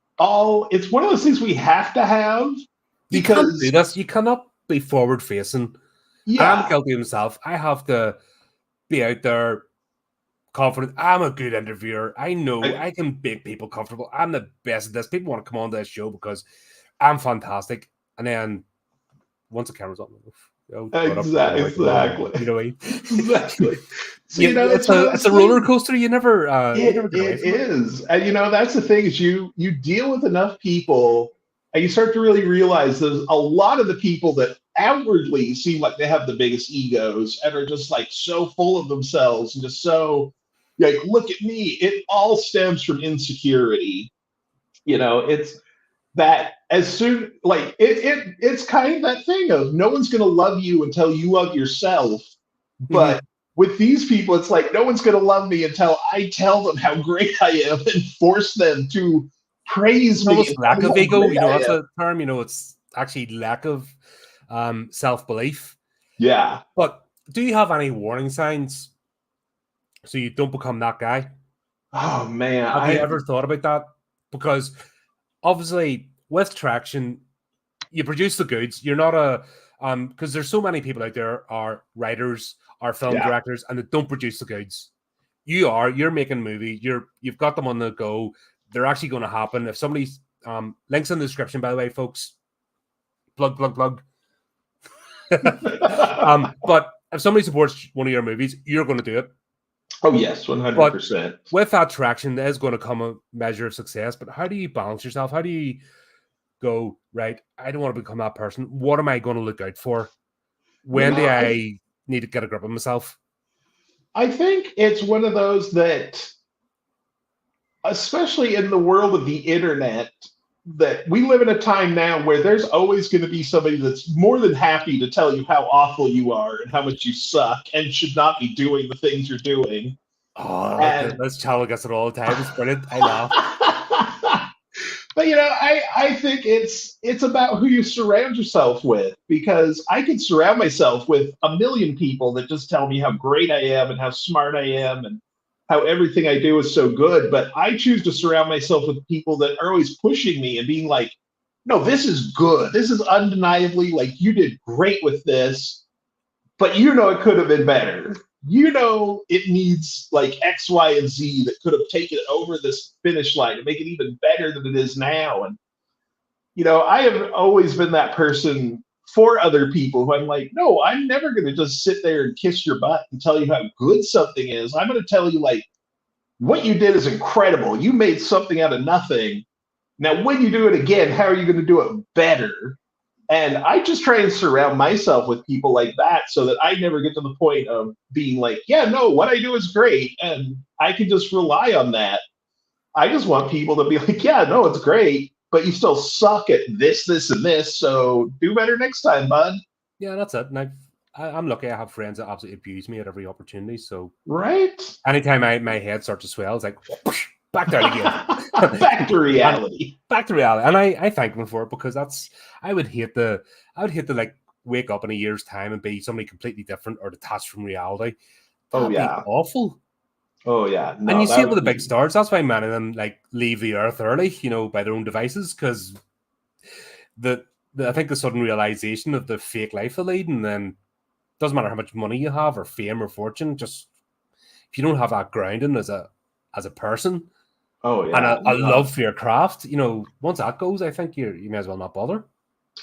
one of those things we have to have. Because you can't do this. You cannot be forward facing. Yeah. I'm guilty of myself. I have to be out there confident. I'm a good interviewer. I know I can make people comfortable. I'm the best at this. People want to come on to this show because I'm fantastic. And then once the camera's on, exactly. Exactly. So, it's a roller coaster. You never. It is, and that's the thing is you deal with enough people, and you start to really realize there's a lot of the people that outwardly seem like they have the biggest egos and are just like so full of themselves and just so like, look at me. It all stems from insecurity. It's that as soon it's kind of that thing of no one's going to love you until you love yourself. But with these people, it's like no one's going to love me until I tell them how great I am and force them to praise me. Almost lack of ego, that's a term. It's actually lack of self-belief. Yeah. But do you have any warning signs so you don't become that guy? Oh man, have you ever thought about that? Because obviously, with traction, you produce the goods. You're not a because there's so many people out there are writers, are film directors, and they don't produce the goods. You're making a movie. You've got them on the go. They're actually going to happen. If somebody's links in the description, by the way, folks. Plug. But if somebody supports one of your movies, you're going to do it. Oh yes, 100%. With that traction, there's going to come a measure of success. But how do you balance yourself? How do you go, right, I don't want to become that person. What am I going to look out for? When do I need to get a grip of myself? I think it's one of those that, especially in the world of the internet, that we live in a time now where there's always going to be somebody that's more than happy to tell you how awful you are and how much you suck and should not be doing the things you're doing. Oh, this channel gets it all the time. It's brilliant. I laugh. But I think it's about who you surround yourself with, because I could surround myself with a million people that just tell me how great I am and how smart I am and how everything I do is so good. But I choose to surround myself with people that are always pushing me and being like, no, this is good. This is undeniably, like, you did great with this, but it could have been better. It needs like X, Y, and Z that could have taken it over this finish line to make it even better than it is now. And I have always been that person for other people who I'm like, no, I'm never going to just sit there and kiss your butt and tell you how good something is. I'm going to tell you, like, what you did is incredible. You made something out of nothing. Now, when you do it again, how are you going to do it better? And I just try and surround myself with people like that so that I never get to the point of being like, yeah, no, what I do is great. And I can just rely on that. I just want people to be like, yeah, no, it's great, but you still suck at this, this, and this. So do better next time, bud. Yeah, that's it. And I'm lucky I have friends that absolutely abuse me at every opportunity. So right, anytime my head starts to swell, it's like, whoosh, back down again. back to reality. Back to reality. And I thank them for it, because I would hate to like wake up in a year's time and be somebody completely different or detached from reality. That'd be awful. Oh yeah. No, and you see it with the big stars. That's why many of them like leave the earth early, by their own devices, because I think the sudden realization of the fake life they lead, and then doesn't matter how much money you have or fame or fortune, just if you don't have that grounding as a person, and a love for your craft, once that goes, I think you may as well not bother.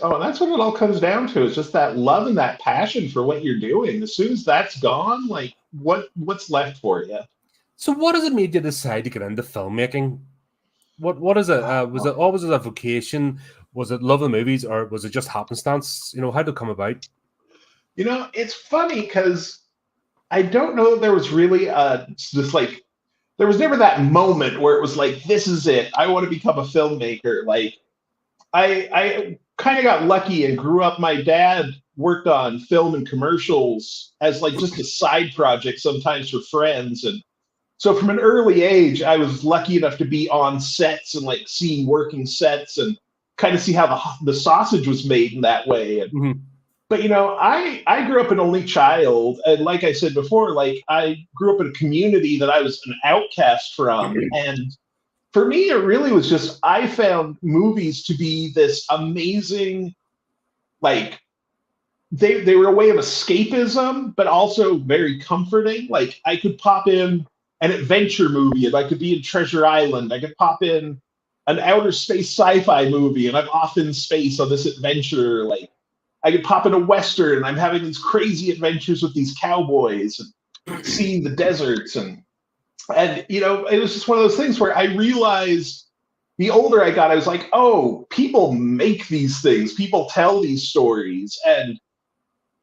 Oh, and that's what it all comes down to, is just that love and that passion for what you're doing. As soon as that's gone, like what's left for you? So what has it made you decide to get into filmmaking? What is it? Was it always a vocation? Was it love of movies, or was it just happenstance? How did it come about? It's funny because I don't know that there was really there was never that moment where it was like, this is it. I want to become a filmmaker. Like I kind of got lucky and grew up. My dad worked on film and commercials as like just a side project, sometimes for friends. And so from an early age, I was lucky enough to be on sets and like seeing working sets and kind of see how the sausage was made in that way. And, mm-hmm. But I grew up an only child, and like I said before, like I grew up in a community that I was an outcast from, and for me, it really was just, I found movies to be this amazing, like they were a way of escapism, but also very comforting. Like I could pop in an adventure movie and I could be in Treasure Island. I could pop in an outer space sci-fi movie and I'm off in space on this adventure. Like I could pop in a Western and I'm having these crazy adventures with these cowboys and seeing the deserts. And it was just one of those things where I realized the older I got, I was like, oh, people make these things. People tell these stories. And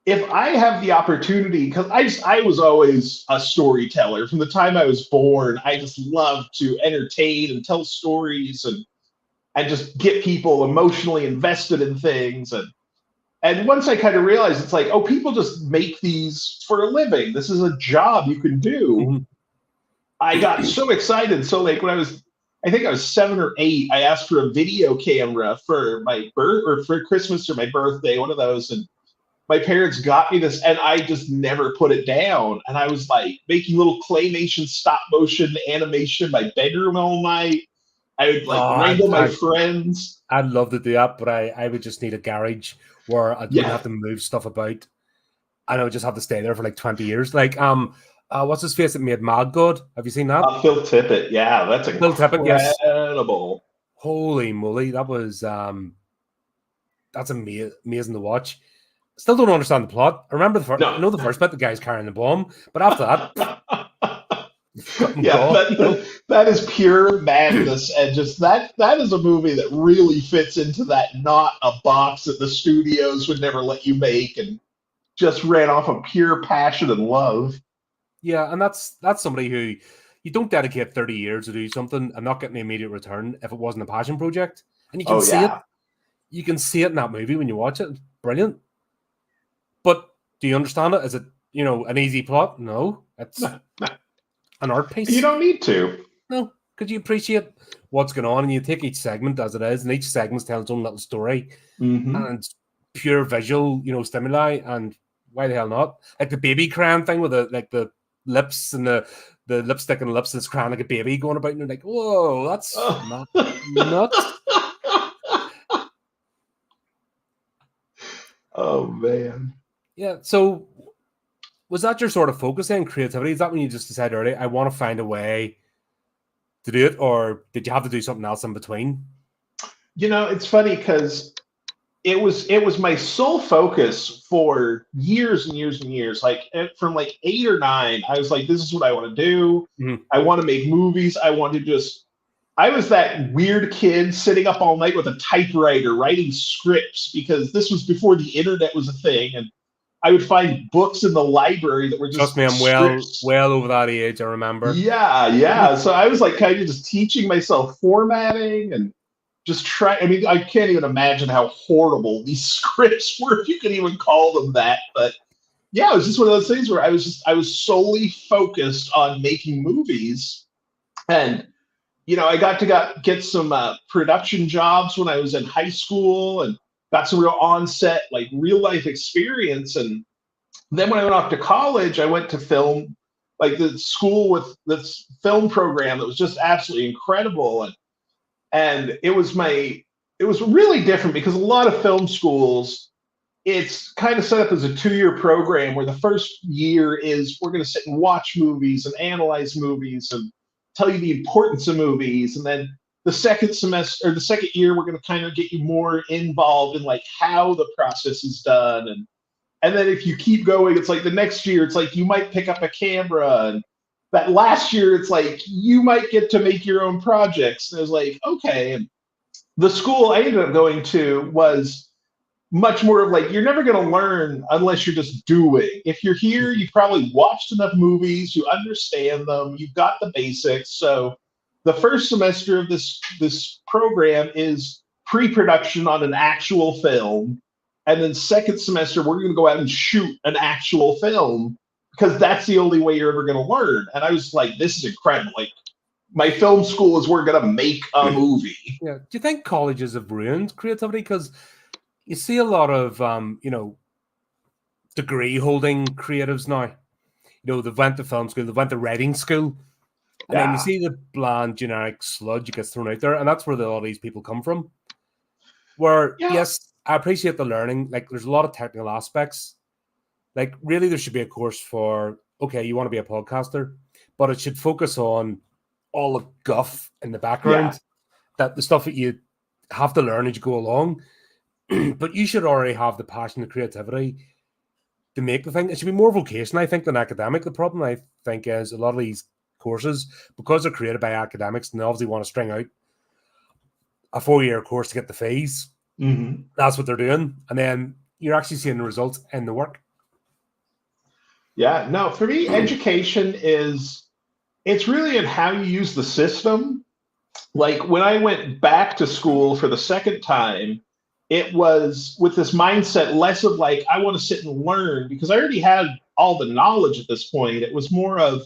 if I have the opportunity, because I was always a storyteller from the time I was born. I just loved to entertain and tell stories and just get people emotionally invested in things. And once I kind of realized, it's like, oh, people just make these for a living. This is a job you can do. Mm-hmm. I got so excited. So like when I think I was 7 or 8, I asked for a video camera for my birth or for Christmas or my birthday, one of those. And my parents got me this and I just never put it down. And I was like making little claymation, stop motion animation in my bedroom all night. I would like wrangle my friends. I'd love to do that, but I would just need a garage where I wouldn't have to move stuff about. And I would just have to stay there for like 20 years. Like, what's his face that made Mad God? Have you seen that? Phil Tippett. Yeah, that's incredible. Yes. Holy moly, that was that's amazing to watch. Still don't understand the plot. I remember I know the first bit, the guy's carrying the bomb, but after that, that is pure madness, and just that is a movie that really fits into that not a box that the studios would never let you make, and just ran off of pure passion and love. Yeah, and that's somebody who you don't dedicate 30 years to do something and not get an immediate return if it wasn't a passion project, and you can see it. You can see it in that movie when you watch it. It's brilliant. But do you understand it? Is it, an easy plot? No. It's an art piece. You don't need to. No, because you appreciate what's going on, and you take each segment as it is, and each segment's telling its own little story, and it's pure visual, stimuli. And why the hell not? Like the baby crying thing with the lips and the lipstick and the lips, and it's crying like a baby going about, and you're like, whoa, that's not nuts. Oh man. Yeah. So was that your sort of focus in creativity? Is that when you just decided early, I want to find a way to do it, or did you have to do something else in between? It's funny because it was my sole focus for years and years and years. Like from like 8 or 9, I was like, this is what I want to do. I want to make movies. I was that weird kid sitting up all night with a typewriter writing scripts, because this was before the internet was a thing, and I would find books in the library that were just Trust me, I'm scripts. well over that age. I remember. Yeah. So I was like kind of just teaching myself formatting and just try. I mean, I can't even imagine how horrible these scripts were, if you could even call them that. But yeah, it was just one of those things where I was solely focused on making movies. And I got to get some production jobs when I was in high school, and got some real on-set, like real life experience. And then when I went off to college, I went to film, like the school with this film program that was just absolutely incredible. And it was really different, because a lot of film schools, it's kind of set up as a 2-year program where the first year is we're going to sit and watch movies and analyze movies and tell you the importance of movies. And then the second semester, or the second year, we're going to kind of get you more involved in like how the process is done. And then if you keep going, it's like the next year, it's like you might pick up a camera. And that last year, it's like you might get to make your own projects. And it was like, okay. And the school I ended up going to was much more of like, you're never going to learn unless you're just doing. If you're here, you've probably watched enough movies, you understand them, you've got the basics. So the first semester of this program is pre-production on an actual film. And then second semester, we're going to go out and shoot an actual film, because that's the only way you're ever going to learn. And I was like, this is incredible. Like, my film school is we're going to make a movie. Yeah. Do you think colleges have ruined creativity? Because you see a lot of, degree holding creatives now. They went to film school, they went to writing school, and then you see the bland, generic sludge that gets thrown out there, and that's where a lot of these people come from. Where, yes, I appreciate the learning. Like, there's a lot of technical aspects. Like, really, there should be a course for, okay, you want to be a podcaster, but it should focus on all the guff in the background, that the stuff that you have to learn as you go along. But you should already have the passion and creativity to make the thing. It should be more vocational, I think, than academic. The problem, I think, is a lot of these courses, because they're created by academics, and they obviously want to string out a 4-year course to get the fees. That's what they're doing. And then you're actually seeing the results in the work. Yeah, no, for me, education it's really in how you use the system. Like, when I went back to school for the second time, it was with this mindset less of like, I want to sit and learn, because I already had all the knowledge at this point. It was more of,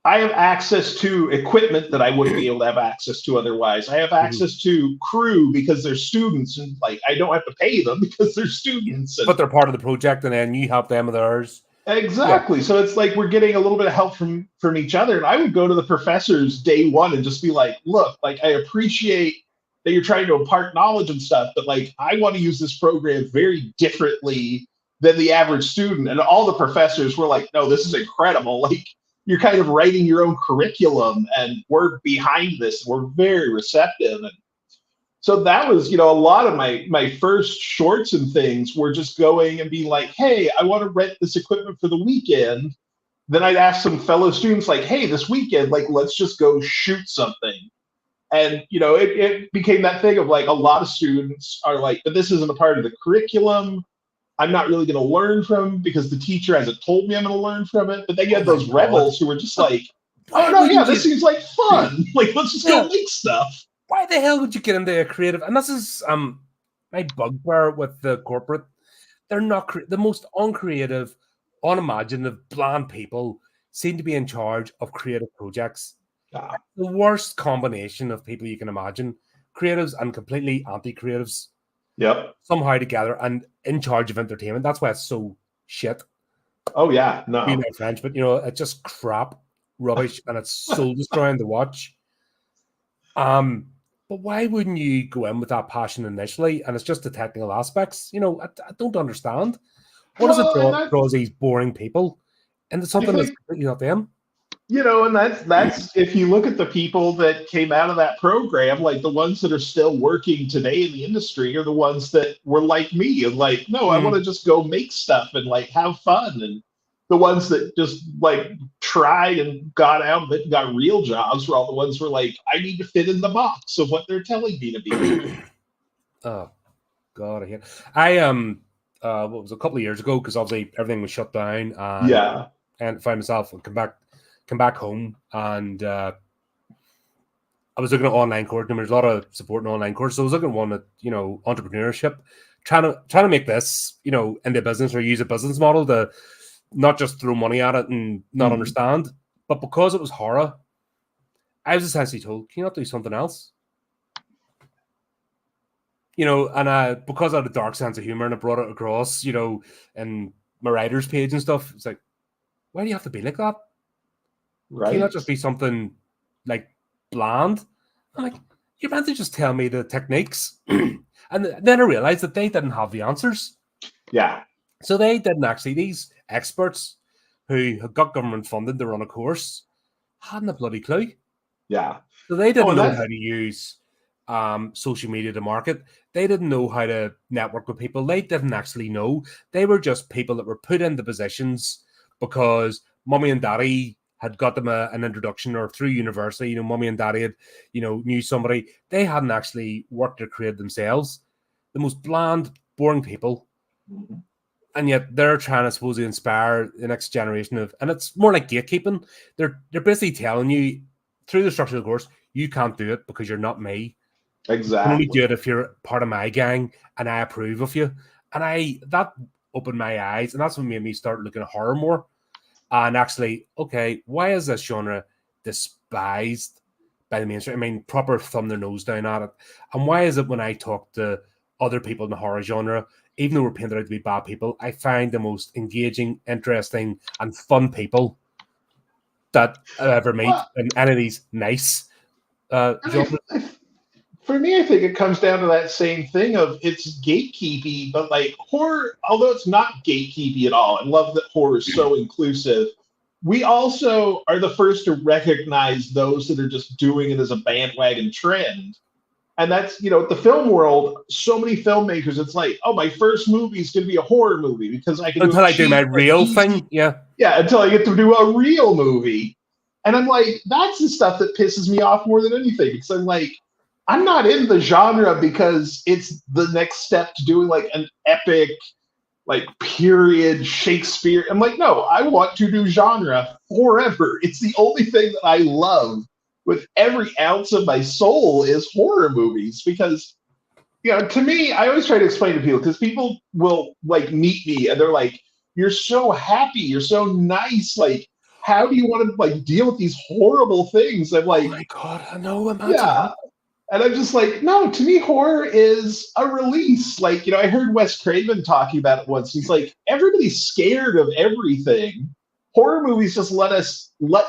I have access to equipment that I wouldn't be able to have access to otherwise. I have access to crew because they're students, and like, I don't have to pay them because they're students. But they're part of the project, and then you help them with theirs. Exactly. So it's like we're getting a little bit of help from each other. And I would go to the professors day one and just be like, look, like, I appreciate that you're trying to impart knowledge and stuff, but like, I want to use this program very differently than the average student. And all the professors were like, no, this is incredible. Like, you're kind of writing your own curriculum, and we're behind this, and we're very receptive. And so that was, a lot of my first shorts and things were just going and being like, hey, I want to rent this equipment for the weekend. Then I'd ask some fellow students, like, hey, this weekend, like, let's just go shoot something. And, it became that thing of like, a lot of students are like, but this isn't a part of the curriculum. I'm not really going to learn from, because the teacher hasn't told me I'm going to learn from it. But then you had those rebels who were just like, oh, no, yeah, this seems like fun. Like, let's just go make stuff. Why the hell would you get into a creative? And this is my bugbear with the corporate. They're not the most uncreative, unimaginative, bland people seem to be in charge of creative projects. Ah, The worst combination of people you can imagine, creatives and completely anti-creatives, yep. somehow together and in charge of entertainment. That's why it's so shit. Oh yeah, You no. know French, but it's just crap, rubbish, and it's soul destroying to watch. But why wouldn't you go in with that passion initially? And it's just the technical aspects. I don't understand. What does it Well, and draws these boring people into I something that's think completely not them? and that's if you look at the people that came out of that program, like the ones that are still working today in the industry are the ones that were like me and like, no, I want Mm. to just go make stuff and like have fun. And the ones that just like tried and got out of it and got real jobs were all the ones who were like, I need to fit in the box of what they're telling me to be. Oh God, I hate. I what was it, a couple of years ago, because obviously everything was shut down, Yeah. and find myself come back home, and I was looking at online courses. There's a lot of support in online courses. So I was looking at one at entrepreneurship, trying to make this into business or use a business model to not just throw money at it and not Mhm. understand, but because it was horror, I was essentially told, "Can you not do something else?" And because I had a dark sense of humor and I brought it across, in my writer's page and stuff. It's like, why do you have to be like that? Can you not Right. just be something like bland? I'm like, you're meant to just tell me the techniques. And then I realized that they didn't have the answers. Yeah. So they didn't actually, these experts who had got government funded to run a course hadn't a bloody clue. Yeah. So they Oh, didn't and know that's how to use social media to market. They didn't know how to network with people. They didn't actually know. They were just people that were put into positions because mommy and daddy had got them an introduction, or through university, mommy and daddy had, knew somebody. They hadn't actually worked or created themselves. The most bland, boring people. And yet they're trying to supposedly inspire the next generation of, and it's more like gatekeeping. They're basically telling you through the structure of the course, you can't do it because you're not me. You can only do exactly. it if you're part of my gang and I approve of you. And that opened my eyes, and that's what made me start looking at horror more. And actually, okay, why is this genre despised by the mainstream? I mean, proper thumb their nose down at it. And why is it when I talk to other people in the horror genre, even though we're painted out to be bad people, I find the most engaging, interesting, and fun people that I ever meet Well, in any of these nice and genres. for me, I think it comes down to that same thing of it's gatekeepy, but like horror, although it's not gatekeepy at all, I love that horror is so inclusive. We also are the first to recognize those that are just doing it as a bandwagon trend. And that's, the film world, so many filmmakers, it's like, oh, my first movie is going to be a horror movie because I can do Until it I do my cheap and real easy. thing, yeah. Yeah, until I get to do a real movie. And I'm like, that's the stuff that pisses me off more than anything. Because I'm like, I'm not in the genre because it's the next step to doing like an epic, like period Shakespeare. I'm like, no, I want to do genre forever. It's the only thing that I love with every ounce of my soul is horror movies because to me, I always try to explain to people because people will like meet me and they're like, "You're so happy, you're so nice. Like, how do you want to like deal with these horrible things?" I'm Oh like, my god, I know, imagine "Yeah," that. and I'm just like, "No, to me, horror is a release." Like, I heard Wes Craven talking about it once. He's like, "Everybody's scared of everything. Horror movies just let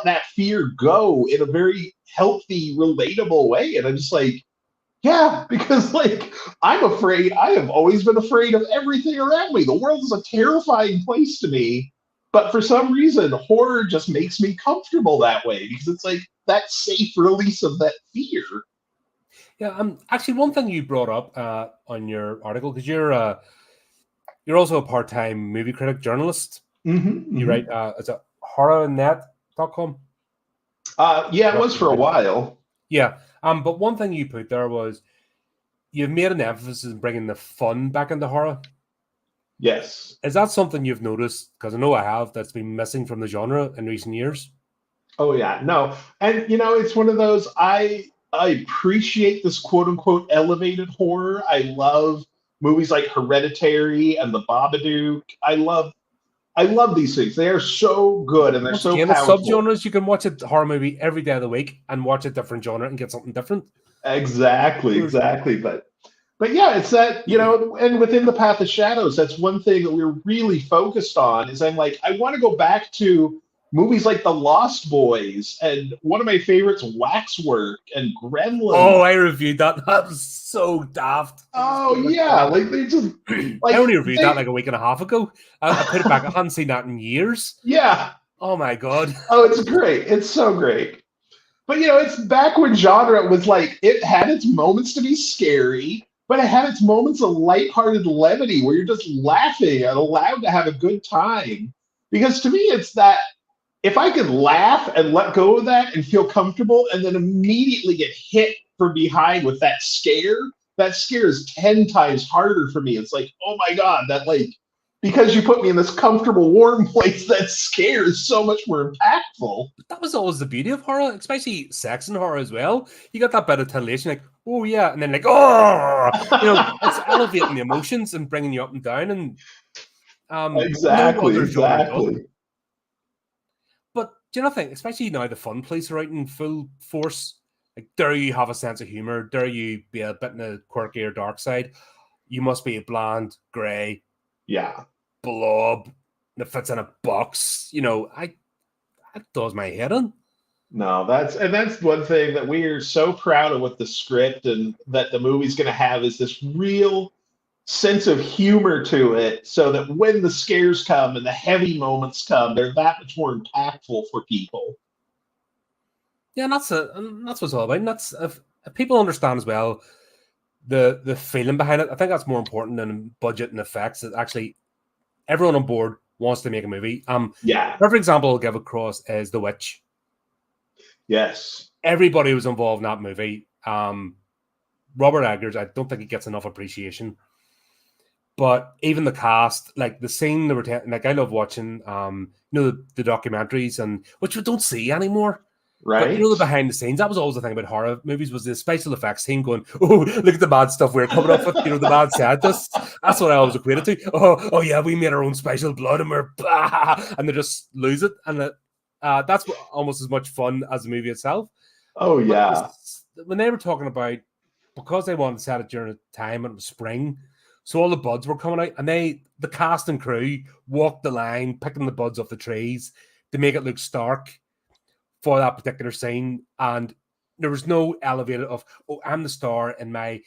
that fear go in a very healthy, relatable way." And I'm just like, yeah, because like I'm afraid. I have always been afraid of everything around me. The world is a terrifying place to me, but for some reason, horror just makes me comfortable that way because it's like that safe release of that fear. Yeah, actually, one thing you brought up on your article, because you're also a part-time movie critic journalist. Mm-hmm, You mm-hmm. write it's a horrornet.com. Yeah, it was for a while. Yeah. But one thing you put there was you've made an emphasis in bringing the fun back into horror. Yes. Is that something you've noticed? Because I know I have. That's been missing from the genre in recent years. Oh yeah, no, and it's one of those. I appreciate this quote unquote elevated horror. I love movies like Hereditary and The Babadook. I love I love these things. They are so good and they're Once so again, it's powerful. subgenres. You can watch a horror movie every day of the week and watch a different genre and get something different. Exactly, exactly. But yeah, it's that, and within the Path of Shadows, that's one thing that we're really focused on is I'm like, I want to go back to movies like The Lost Boys, and one of my favorites, Waxwork and Oh, Gremlins. I reviewed that. That was so daft. It was Oh so much yeah, fun. like they just I like only reviewed that they like a week and a half ago. I put it back. I hadn't seen that in years. yeah. Oh my god. Oh, it's great. It's so great. But it's back when genre was like it had its moments to be scary, but it had its moments of lighthearted levity where you're just laughing and allowed to have a good time. Because to me, it's that if I could laugh and let go of that and feel comfortable and then immediately get hit from behind with that scare is 10 times harder for me. It's like, oh my God, that like, because you put me in this comfortable, warm place, that scare is so much more impactful. That was always the beauty of horror, especially sex and horror as well. You got that bit of titillation, like, oh yeah, and then like, oh, it's elevating the emotions and bringing you up and down, and no Exactly, other genre does it. exactly. But do you know think, especially now the fun police are out in full force, like, dare you have a sense of humor, dare you be a bit in a quirky or dark side, you must be a bland, grey Yeah. blob that fits in a box. That does my head in. No, that's one thing that we are so proud of with the script and that the movie's going to have is this real sense of humor to it so that when the scares come and the heavy moments come, they're that much more impactful for people. Yeah, and that's what it's all about. And that's if people understand as well the feeling behind it. I think that's more important than budget and effects. That actually everyone on board wants to make a movie. Yeah. Perfect example I'll give across is The Witch. Yes. Everybody was involved in that movie. Robert Eggers, I don't think he gets enough appreciation. But even the cast, like the scene they were like I love watching the documentaries and which we don't see anymore. But Right? the behind the scenes, that was always the thing about horror movies was the special effects team going, oh, look at the bad stuff we're coming up with, the bad scientists. That's what I always equated to. Oh yeah, we made our own special blood and we're and they just lose it. And that's almost as much fun as the movie itself. Oh But yeah. when they were talking about, because they wanted to set it during a time and it was spring, so all the buds were coming out and the cast and crew walked the line, picking the buds off the trees to make it look stark for that particular scene, and there was no elevator of, oh, I'm the star in my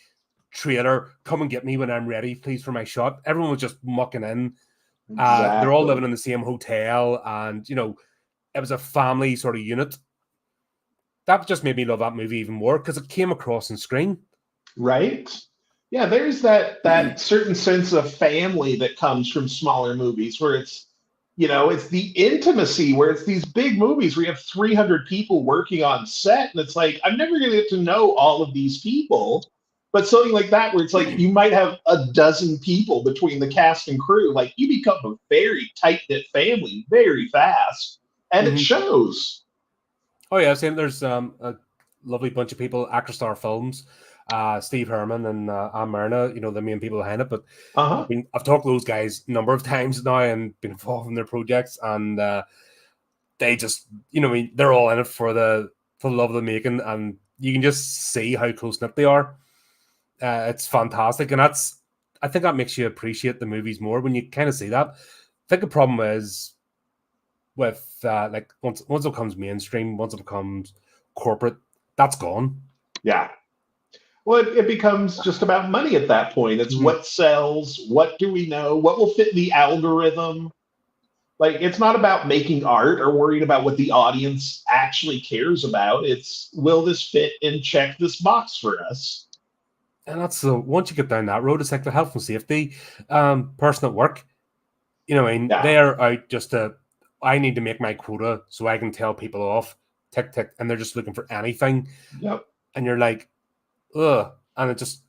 trailer, come and get me when I'm ready, please, for my shot. Everyone was just mucking in. They're all living Exactly. in the same hotel, and it was a family sort of unit. That just made me love that movie even more because it came across on screen. Right? Yeah, there's that certain sense of family that comes from smaller movies where it's the intimacy where it's these big movies where you have 300 people working on set and it's like I'm never going to get to know all of these people. But something like that where it's like you might have a dozen people between the cast and crew, like you become a very tight-knit family very fast and it Mm-hmm. shows. Oh yeah, same. There's a lovely bunch of people, Acrostar Films, Steve Herman and Anne Myrna, the main people behind it. But Uh-huh. I've talked to those guys a number of times now and been involved in their projects, and they just, they're all in it for the love of the making, and you can just see how close knit they are. It's fantastic, and I think that makes you appreciate the movies more when you kind of see that. I think the problem is with like once it becomes mainstream, once it becomes corporate, that's gone. Yeah. Well, it becomes just about money at that point. It's Mm-hmm. what sells, what do we know, what will fit the algorithm. Like, it's not about making art or worrying about what the audience actually cares about. It's will this fit and check this box for us? And that's once you get down that road, it's like the health and safety person at work. Yeah. They are out just to, I need to make my quota so I can tell people off, tick, tick, and they're just looking for anything. Yep. And you're like, ugh. And it just,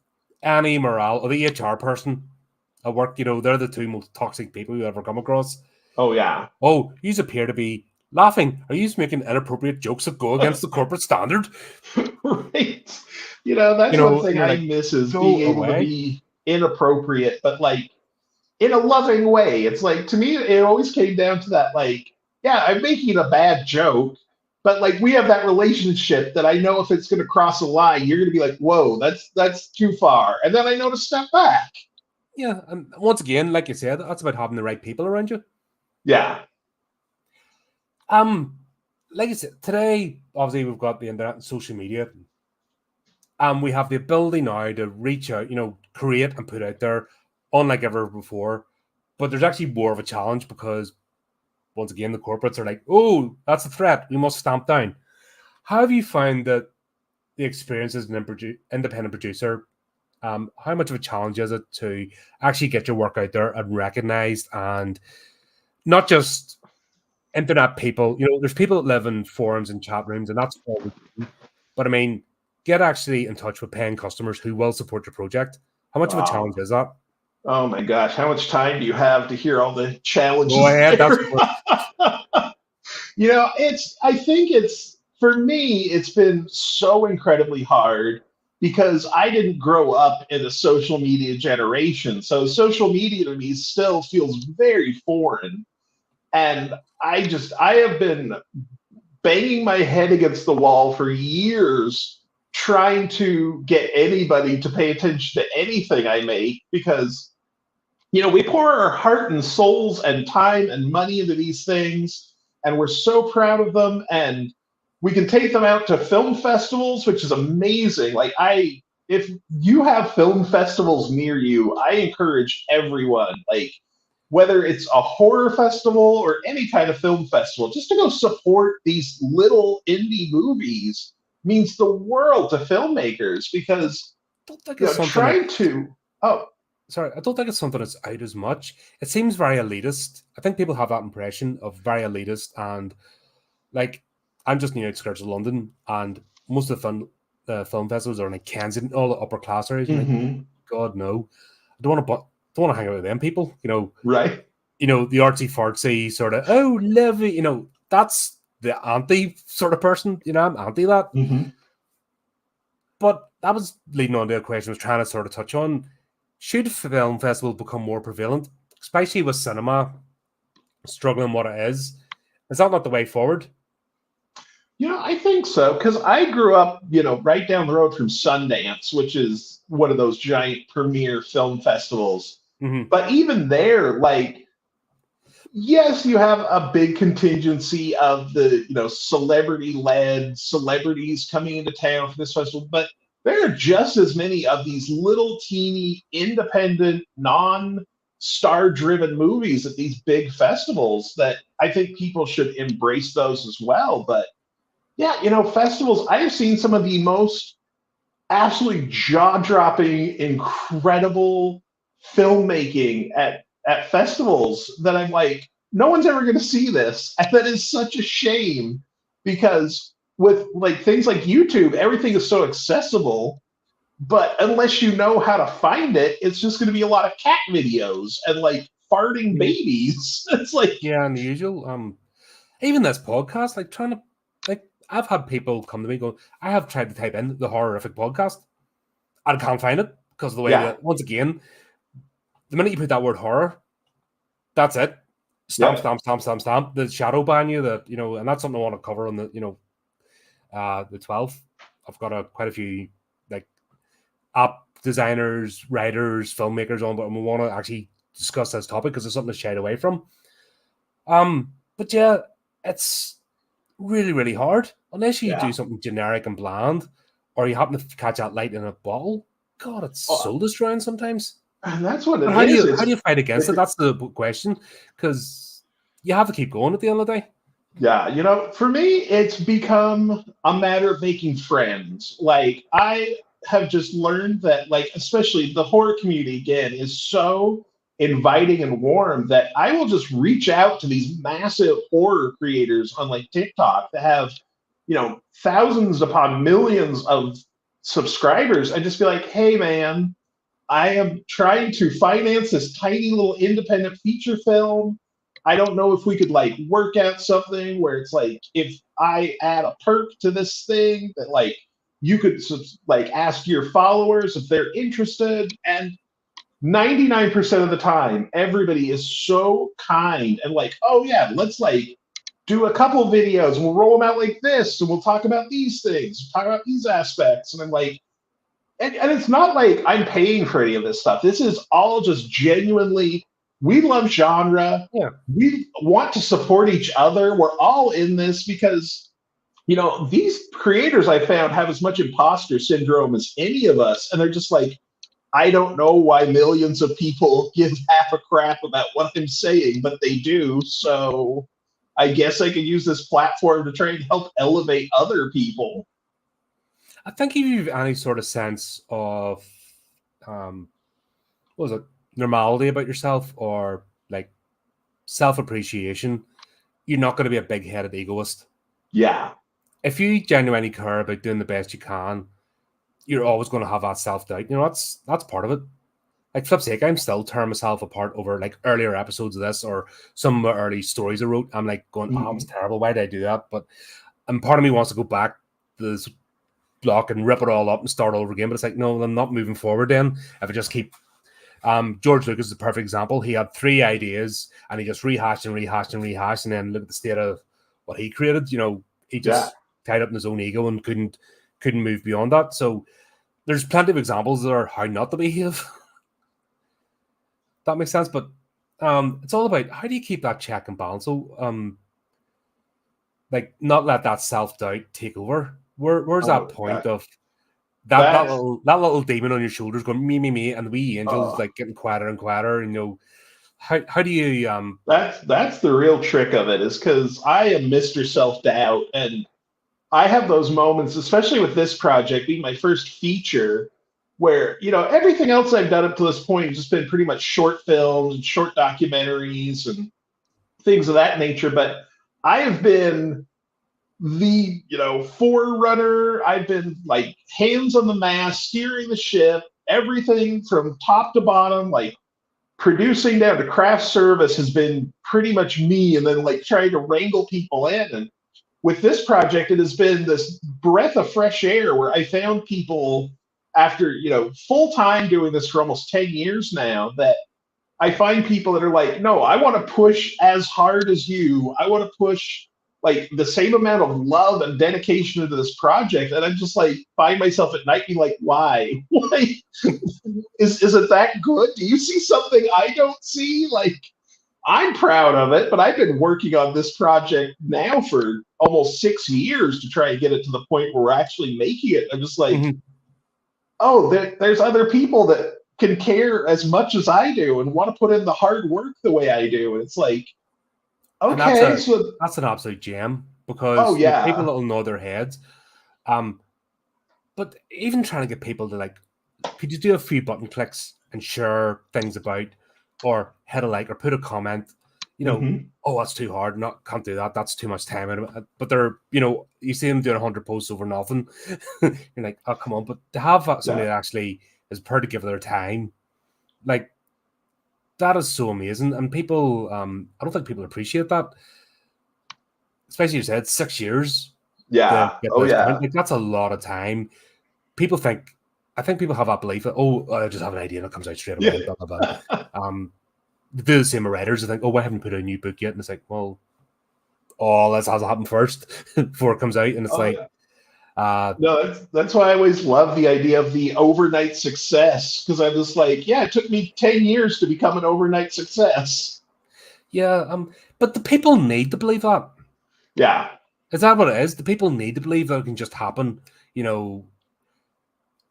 any morale, or the HR person at work, they're the two most toxic people you ever come across. Oh, yeah. Oh, you appear to be laughing. Are you making inappropriate jokes that go against the corporate standard? Right. That's one thing You're I like, miss is being go able to away. be inappropriate, but like in a loving way. It's like, to me, it always came down to that, like, yeah, I'm making a bad joke, but like we have that relationship that I know if it's going to cross a line, you're going to be like, whoa, that's too far, and then I know to step back. Yeah, and once again, like you said, that's about having the right people around you. Yeah. Um, like I said, today, obviously, we've got the internet and social media, and we have the ability now to reach out, create and put out there, unlike ever before. But there's actually more of a challenge because, once again, the corporates are like, "Oh, that's a threat. We must stamp down." How have you found that the experience as an independent producer? How much of a challenge is it to actually get your work out there and recognized, and not just internet people? There's people that live in forums and chat rooms, and that's all we do. But I mean, get actually in touch with paying customers who will support your project. How much of a challenge Oh, is that? oh my gosh, how much time do you have to hear all the Go challenges ahead. That's there? what. I think for me, it's been so incredibly hard because I didn't grow up in the social media generation. So social media to me still feels very foreign. And I have been banging my head against the wall for years trying to get anybody to pay attention to anything I make because we pour our heart and souls and time and money into these things, and we're so proud of them. And we can take them out to film festivals, which is amazing. If you have film festivals near you, I encourage everyone, like, whether it's a horror festival or any kind of film festival, just to go support these little indie movies means the world to filmmakers because, I don't think it's something that. trying to, oh, Sorry, I don't think it's something that's out as much. It seems very elitist. I think people have that impression of very elitist, and like I'm just in the outskirts of London, and most of the film festivals are in like Kensington, all the upper class areas. And like, mhm, God no, I don't want to hang out with them people. right. The artsy fartsy sort of, oh Levy, that's the anti sort of person. I'm anti that. Mhm. But that was leading on to a question I was trying to sort of touch on. Should film festivals become more prevalent, especially with cinema struggling what it is? Is that not the way forward? I think so because I grew up, right down the road from Sundance, which is one of those giant premier film festivals. Mm-hmm. But even there, like, yes, you have a big contingency of the, celebrity led celebrities coming into town for this festival, but there are just as many of these little teeny independent, non star driven movies at these big festivals that I think people should embrace those as well. But yeah, festivals, I have seen some of the most absolutely jaw-dropping, incredible filmmaking at festivals that I'm like, no one's ever going to see this, and that is such a shame because with like things like YouTube, everything is so accessible. But unless you know how to find it, it's just going to be a lot of cat videos and like farting babies. It's like, Yeah, and the usual. Even this podcast, like trying to, like, I've had people come to me going, I have tried to type in the horrific podcast, and I can't find it because of the way yeah, that, once again, the minute you put that word horror, that's it. Stamp, yep, stamp, stamp, stamp, stamp. The shadow ban you, and that's something I want to cover on the 12th. I've got quite a few like app designers, writers, filmmakers on, but we want to actually discuss this topic because it's something to shied away from. But yeah, it's really, really hard unless you do yeah. something generic and bland, or you happen to catch that light in a bottle. God, it's Oh, so destroying sometimes. and that's what But it how do is. you how do you fight against it? It, That's the question, because you have to keep going at the end of the day. Yeah, for me, it's become a matter of making friends. Like, I have just learned that, like, especially the horror community, again, is so inviting and warm that I will just reach out to these massive horror creators on like TikTok that have, thousands upon millions of subscribers and just be like, hey, man, I am trying to finance this tiny little independent feature film. I don't know if we could like work out something where it's like if I add a perk to this thing that like you could like ask your followers if they're interested. And 99% of the time, everybody is so kind and like, oh yeah, let's like do a couple videos and we'll roll them out like this and we'll talk about these things, talk about these aspects. And I'm like, and it's not like I'm paying for any of this stuff. This is all just genuinely, we love genre. Yeah. We want to support each other. We're all in this because, these creators I found have as much imposter syndrome as any of us. And they're just like, I don't know why millions of people give half a crap about what I'm saying, but they do. So I guess I could use this platform to try and help elevate other people. I think if you have any sort of sense of what was it, normality about yourself, or like self-appreciation, you're not going to be a big-headed egoist. Yeah. If you genuinely care about doing the best you can, you're always going to have that self-doubt. That's part of it. Like, flip's sake, I'm still tearing myself apart over like earlier episodes of this or some of the early stories I wrote. I'm like going, oh, it was terrible. Why did I do that? And part of me wants to go back to this block and rip it all up and start all over again. But it's like, no, I'm not moving forward then. If I just keep George Lucas is a perfect example. He had 3 ideas and he just rehashed and then look at the state of what he created. He just tied up in his own ego and couldn't move beyond that. So there's plenty of examples that are how not to behave. That makes sense. But it's all about how do you keep that check and balance. So like not let that self-doubt take over. Where's that point of that little demon on your shoulders going me, and the wee angels like getting quieter and quieter, and how do you That's the real trick of it, is because I am Mr. Self-Doubt, and I have those moments, especially with this project being my first feature, where everything else I've done up to this point has just been pretty much short films and short documentaries and things of that nature. But I have been the forerunner. I've been like hands on the mast, steering the ship, everything from top to bottom, like producing down to craft service has been pretty much me, and then like trying to wrangle people in. And with this project, it has been this breath of fresh air where I found people after full time doing this for almost 10 years now, that I find people that are like, no, I want to push as hard as you. I want to push like the same amount of love and dedication into this project. And I'm just like, find myself at night being like, why? Why is it that good? Do you see something I don't see? Like, I'm proud of it, but I've been working on this project now for almost 6 years to try and get it to the point where we're actually making it. I'm just like, oh, there's other people that can care as much as I do and want to put in the hard work the way I do. And it's like, okay, so that's an absolute gem, because people that will know their heads. But even trying to get people to like, could you do a few button clicks and share things about, or hit a like or put a comment? Oh, that's too hard. Can't do that. That's too much time. But they're, you see them doing 100 posts over nothing. You're like, oh, come on. But to have somebody that actually is prepared to give their time, like, that is so amazing. And people, I don't think people appreciate that. Especially, you said 6 years. Yeah. Point. Like, that's a lot of time. I think people have that belief that, I just have an idea and it comes out straight away. Blah, blah, blah. They do the same with writers. They think, I haven't put out a new book yet. And it's like, well, all this has to happen first before it comes out. And it's no, that's why I always love the idea of the overnight success, because I'm just like, it took me 10 years to become an overnight success. Yeah, but the people need to believe that. Yeah. Is that what it is? The people need to believe that it can just happen.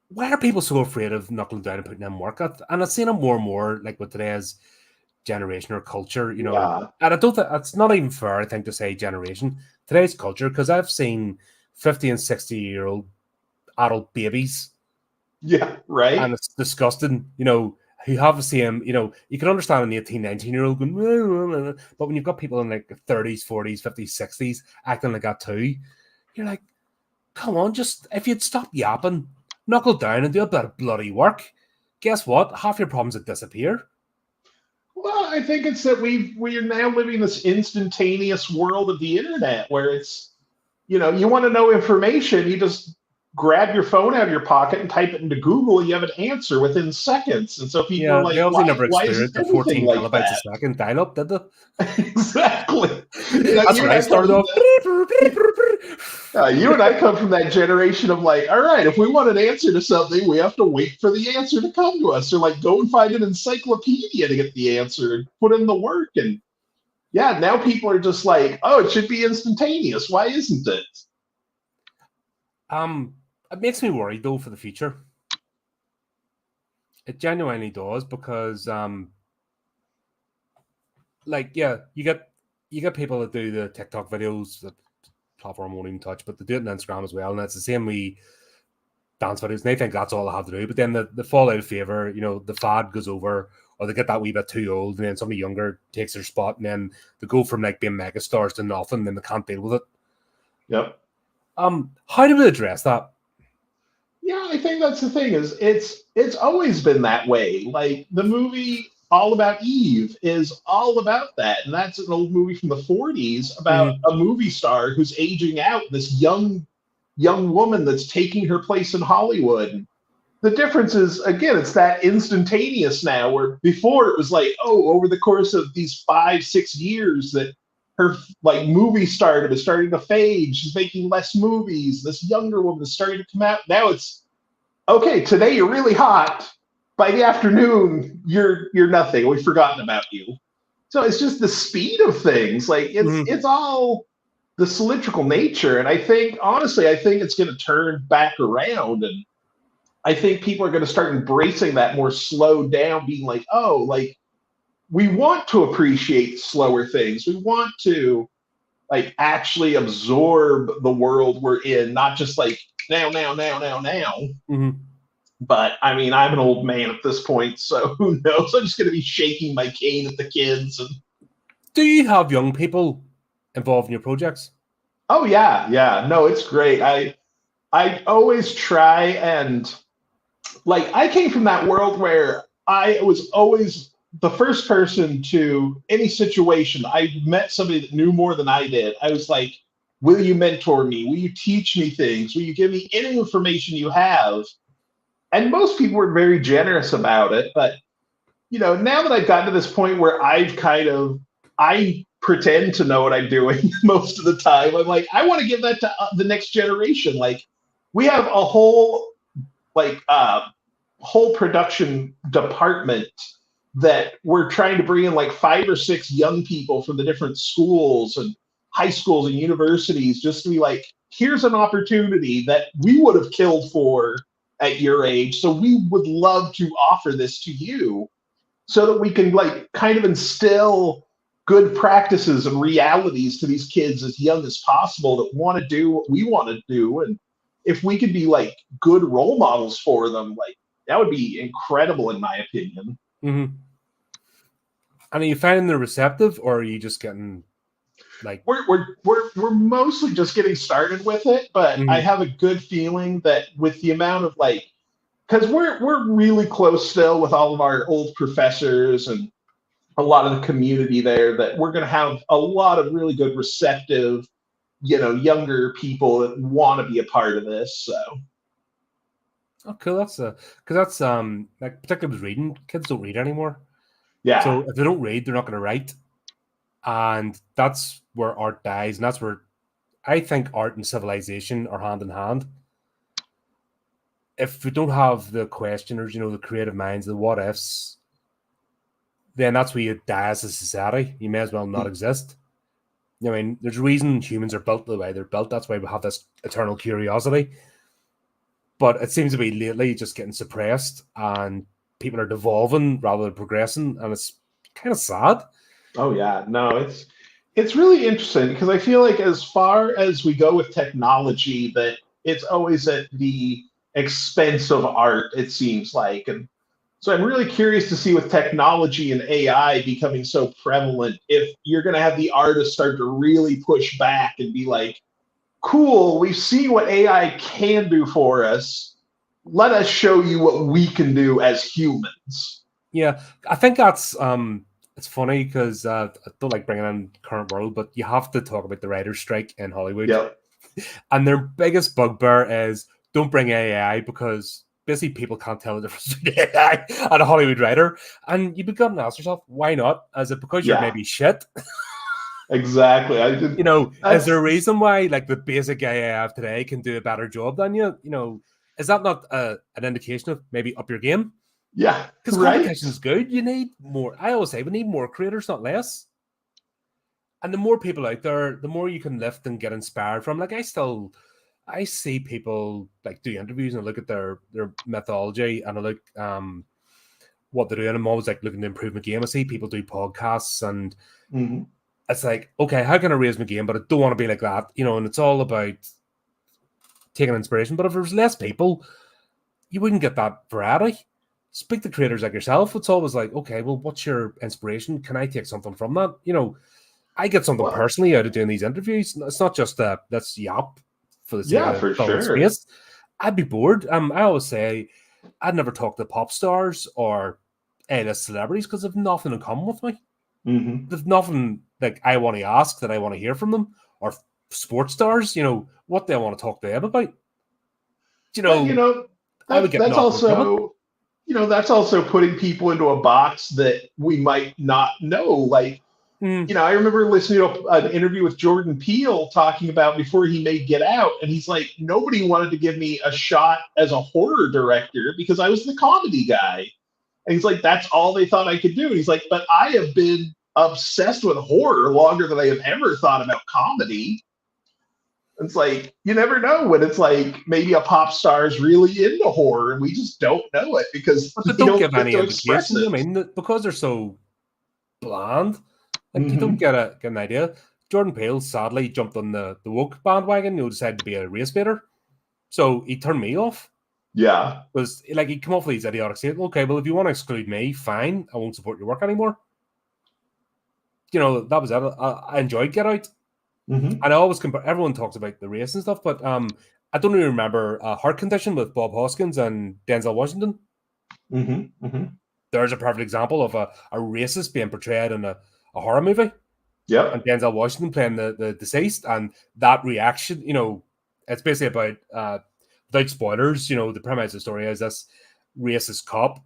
Why are people so afraid of knuckling down and putting in work? And I've seen it more and more, like with today's generation or culture, and I don't think it's not even fair, I think, to say generation. Today's culture, because I've seen 50 and 60-year-old adult babies. Yeah, right. And it's disgusting, who have the same, you can understand an 18, 19-year-old going, but when you've got people in like 30s, 40s, 50s, 60s acting like that too, you're like, come on, just, if you'd stop yapping, knuckle down and do a bit of bloody work, guess what? Half your problems would disappear. Well, I think it's that we are now living this instantaneous world of the internet where it's, you want to know information, you just grab your phone out of your pocket and type it into Google, and you have an answer within seconds. And so people are Yeah, they like, obviously never why isn't experienced the everything 14 like kilobytes a that? second dial-up, did they? Exactly. That's where I started off. You and I come from that generation of like, all right, if we want an answer to something, we have to wait for the answer to come to us, or like go and find an encyclopedia to get the answer and put in the work. And yeah, now people are just like, oh, it should be instantaneous. Why isn't it? It makes me worried though for the future. It genuinely does, because like, yeah, you get people that do the TikTok videos that platform won't even touch, but they do it on Instagram as well, and it's the same we dance videos, and they think that's all I have to do. But then the fall out of favor, the fad goes over, or they get that wee bit too old, and then somebody younger takes their spot, and then they go from like being megastars to nothing, and then they can't deal with it. Yep. How do we address that? Yeah, I think that's the thing, is it's always been that way. Like the movie All About Eve is all about that. And that's an old movie from the 40s about Mhm. a movie star who's aging out, this young woman that's taking her place in Hollywood. The difference is, again, it's that instantaneous now, where before it was like, oh, over the course of these 5 6 years that her like movie stardom is starting to fade. She's making less movies. This younger woman is starting to come out. Now it's okay, today you're really hot. By the afternoon, you're nothing. We've forgotten about you. So it's just the speed of things. Like it's all the cylindrical nature. And I think, honestly, I think it's going to turn back around. And I think people are going to start embracing that more slowed down, being like, oh, like we want to appreciate slower things. We want to like actually absorb the world we're in, not just like now, now, now, now, now. Mm-hmm. But I mean, I'm an old man at this point, so who knows? I'm just going to be shaking my cane at the kids. And do you have young people involved in your projects? oh yeah, yeah, no, it's great. I always try and like I came from that world where I was always the first person to any situation. I met somebody that knew more than I did. I was like, will you mentor me? Will you teach me things? Will you give me any information you have? And most people were very generous about it. But now that I've gotten to this point where I pretend to know what I'm doing most of the time. I'm like, I want to give that to the next generation. Like, we have a like whole production department that we're trying to bring in like 5 or 6 young people from the different schools and high schools and universities, just to be like, here's an opportunity that we would have killed for at your age. So we would love to offer this to you so that we can like kind of instill good practices and realities to these kids as young as possible that want to do what we want to do. And if we could be like good role models for them, like that would be incredible in my opinion. Mm-hmm. And are you finding they're receptive, or are you just getting like we're mostly just getting started with it, but I mm-hmm. have a good feeling that with the amount of like, because we're really close still with all of our old professors and a lot of the community there, that we're going to have a lot of really good receptive, younger people that want to be a part of this. So Oh, cool. That's because that's like particularly with reading, kids don't read anymore. yeah. So if they don't read, they're not going to write, and that's where art dies, and that's where I think art and civilization are hand in hand. If we don't have the questioners, the creative minds, the what ifs, then that's where you die as a society. You may as well not exist. I mean, there's a reason humans are built the way they're built. That's why we have this eternal curiosity. But it seems to be lately just getting suppressed, and people are devolving rather than progressing, and it's kind of sad. Oh yeah, no, it's really interesting because I feel like as far as we go with technology, that it's always at the expense of art, it seems like. And so I'm really curious to see with technology and AI becoming so prevalent, if you're going to have the artists start to really push back and be like, cool, we've seen what AI can do for us. Let us show you what we can do as humans. Yeah, I think that's it's funny because I don't like bringing in current world, but you have to talk about the writers' strike in Hollywood. Yep. And their biggest bugbear is don't bring AI because basically people can't tell the difference between AI and a Hollywood writer. And you become to ask yourself, why not? Is it because you're Yeah, maybe shit? exactly. I did. Is there a That's reason why like the basic AI I have today can do a better job than you? Is that not an indication of maybe up your game? yeah, Because right. competition is good. You need more. I always say we need more creators, not less. And the more people out there, the more you can lift and get inspired from. Like I see people like do interviews and I look at their methodology and I look what they're doing. I'm always like looking to improve my game. I see people do podcasts and Hmm. it's like, okay, how can I raise my game? But I don't want to be like that, and it's all about taking inspiration. But if there's less people, you wouldn't get that variety. Speak to creators like yourself. It's always like, okay, well, what's your inspiration? Can I take something from that? I get something Well, personally out of doing these interviews. It's not just let's yap for the sake yeah, of for filling sure. space. I'd be bored. I always say I'd never talk to pop stars or A-list celebrities because they've nothing in common with me. Hmm. There's nothing like I want to ask that I want to hear from them, or sports stars, what they want to talk to them about. You But know, I would get that's nothing from it. also that's also putting people into a box that we might not know. Like, Mm, I remember listening to an interview with Jordan Peele talking about before he made Get Out, and he's like, nobody wanted to give me a shot as a horror director because I was the comedy guy. And he's like, that's all they thought I could do. And he's like, but I have been obsessed with horror longer than I have ever thought about comedy. It's like you never know when it's like maybe a pop star is really into horror and we just don't know it because but they they don't don't give get any to express indication. it. Because they're so bland, like you don't Hmm. get an idea. Jordan Peele sadly jumped on the woke bandwagon. Decided to be a race baiter, so he turned me off. Yeah. Because like he come off with these idiotic statements. Okay, well if you want to exclude me, fine. I won't support your work anymore. That was it. I enjoyed Get Out, Hmm. and I always compare. Everyone talks about the race and stuff, but I don't even remember Heart Condition with Bob Hoskins and Denzel Washington. Hmm. Hmm. There's a perfect example of a racist being portrayed in a horror movie, and Yep. Denzel Washington playing the deceased, and that reaction. It's basically about without spoilers. The premise of the story is this racist cop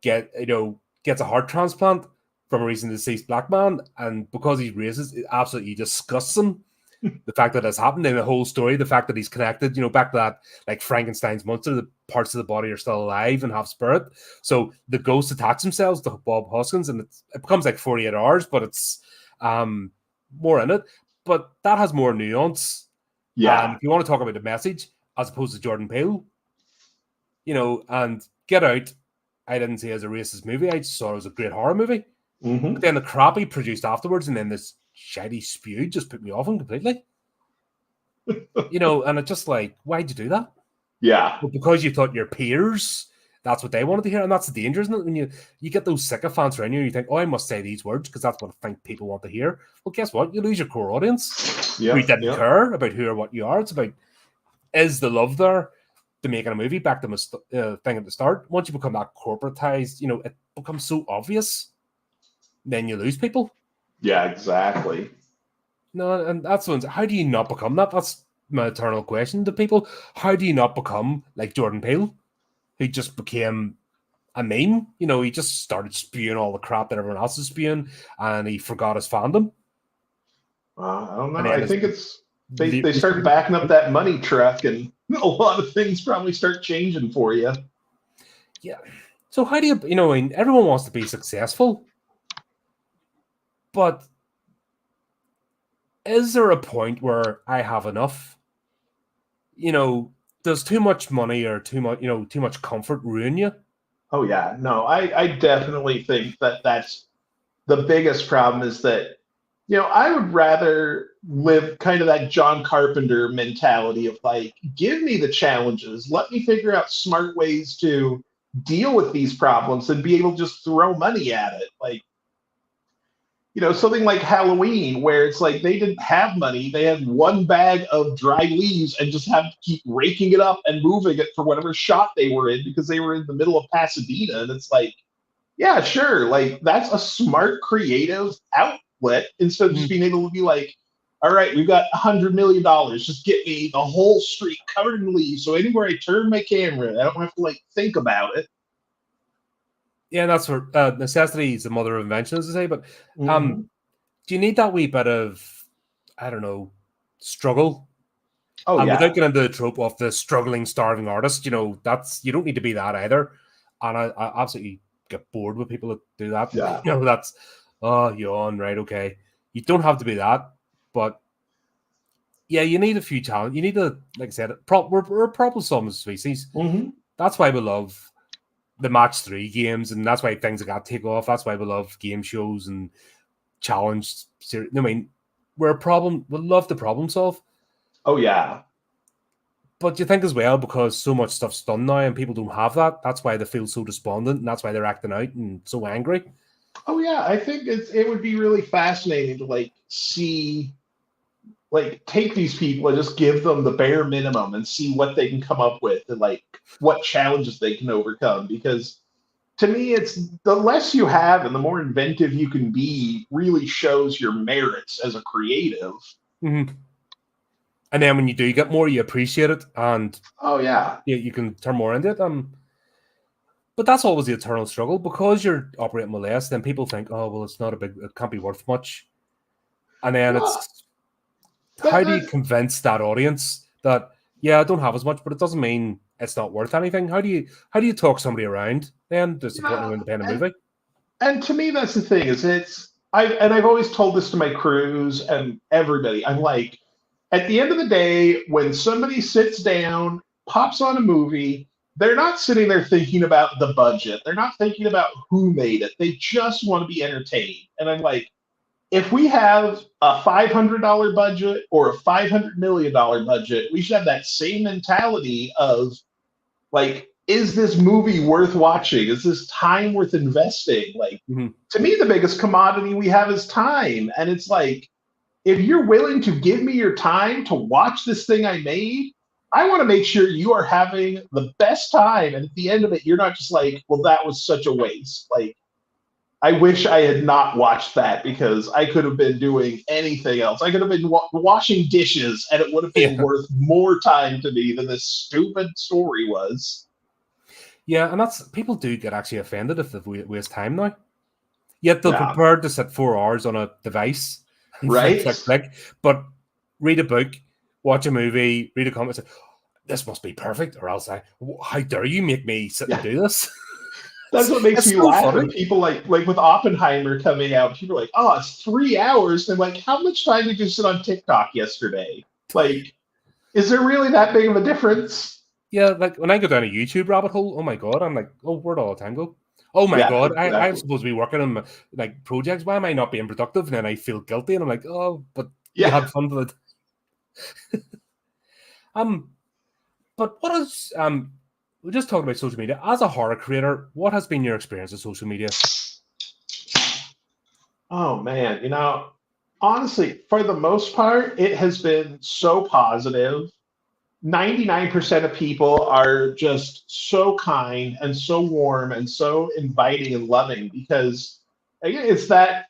gets a heart transplant from a recent deceased black man, and because he's racist, it absolutely disgusts him. The fact that has happened in the whole story, the fact that he's connected, back to that like Frankenstein's monster, the parts of the body are still alive and have spirit. So the ghost attach themselves to Bob Hoskins, and it becomes like 48 hours, but it's more in it. But that has more nuance. And Yeah. if you want to talk about the message, as opposed to Jordan Peele, and Get Out, I didn't see it as a racist movie. I just saw it as a great horror movie. But Hmm. then the crap he produced afterwards, and then this shitty spew just put me off him completely. And it's just like, why'd you do that? Yeah. Well, because you thought your peers, that's what they wanted to hear, and that's the danger, isn't it? When you get those sycophants around you, you think, oh, I must say these words because that's what I think people want to hear. Well, guess what? You lose your core audience who Yep. didn't Yep. care about who or what you are. It's about, is the love there to making a movie back to my thing at the start. Once you become that corporatized, it becomes so obvious, then you lose people. Yeah. Exactly. No, and that's one. How do you not become that? That's my eternal question to people. How do you not become like Jordan Peele, who just became a meme? He just started spewing all the crap that everyone else is spewing, and he forgot his fandom. I don't And know. then I his think it's they start backing up that money truck, and a lot of things probably start changing for you. yeah. So how do and everyone wants to be successful, but is there a point where I have enough? Does too much money or too much comfort ruin you? Oh yeah, no, I definitely think that that's the biggest problem is that I would rather live kind of that John Carpenter mentality of like, give me the challenges, let me figure out smart ways to deal with these problems and be able to just throw money at it. Like, something like Halloween, where it's like they didn't have money. They had one bag of dry leaves and just have to keep raking it up and moving it for whatever shot they were in because they were in the middle of Pasadena. And it's like, yeah, sure. Like that's a smart, creative outlet instead of just Mm. being able to be like, all right, we've got $100 million. Just get me the whole street covered in leaves. So anywhere I turn my camera, I don't have to like think about it. Yeah, that's where necessity is the mother of invention, as I say. But Mm-hmm. do you need that wee bit of, I don't know, struggle? Oh And without yeah. getting into the trope of the struggling, starving artist, that's you don't need to be that either. And I absolutely get bored with people that do that. Yeah. That's yawn, right? Okay, you don't have to be that, but yeah, you need a few talent. You need to, like I said, we're a problem solving species. Mm-hmm. That's why we love the match 3 games, and that's why things like that take off. That's why we love game shows and challenge. I mean, we're a problem. We love to problem solve. Oh yeah. But you think as well, because so much stuff's done now and people don't have that, that's why they feel so despondent and that's why they're acting out and so angry. Oh yeah. I think it would be really fascinating to like see, like take these people and just give them the bare minimum and see what they can come up with and like what challenges they can overcome. Because to me, it's the less you have and the more inventive you can be really shows your merits as a creative. Mm-hmm. And then when you do get more, you appreciate it and Oh yeah. you can turn more into it. But that's always the eternal struggle because you're operating with less. Then people think, oh well, it's not a big, it can't be worth much. And then Well, it's how do you that convince that audience that yeah, I don't have as much, but it doesn't mean it's not worth anything? How do you talk somebody around then to support yeah, an independent and movie? and to me that's the thing is I've always told this to my crews and everybody. I'm like, at the end of the day, when somebody sits down, pops on a movie, they're not sitting there thinking about the budget. They're not thinking about who made it. They just want to be entertained. And I'm like, if we have a $500 budget or a $500 million budget, we should have that same mentality of like, is this movie worth watching? Is this time worth investing? Like, Mm-hmm. to me, the biggest commodity we have is time. And it's like, if you're willing to give me your time to watch this thing I made, I want to make sure you are having the best time. And at the end of it, you're not just like, well, that was such a waste. Like, I wish I had not watched that because I could have been doing anything else. I could have been washing dishes and it would have been Yeah. worth more time to me than this stupid story was. Yeah, and that's people do get actually offended if they waste time now. Yet they're Yeah. prepared to sit 4 hours on a device and flick, Right? flick, flick. But read a book, watch a movie, read a comic, say, this must be perfect, or else how dare you make me sit and Yeah. do this? That's what makes It's me so laugh when funny. people like with Oppenheimer coming out, people are like, oh, it's 3 hours. And I'm like, how much time did you sit on TikTok yesterday? Like, is there really that big of a difference? Yeah, like when I go down a YouTube rabbit hole, oh my god, I'm like, oh, where'd all the time go? Oh my Yeah, god, I'm exactly. supposed to be working on like projects. Why am I not being productive? And then I feel guilty, and I'm like, oh, but you Yeah. had fun with it. Um, but what is we just talked about social media. As a horror creator, what has been your experience with social media? Oh man, honestly, for the most part, it has been so positive. 99% of people are just so kind and so warm and so inviting and loving because again, it's that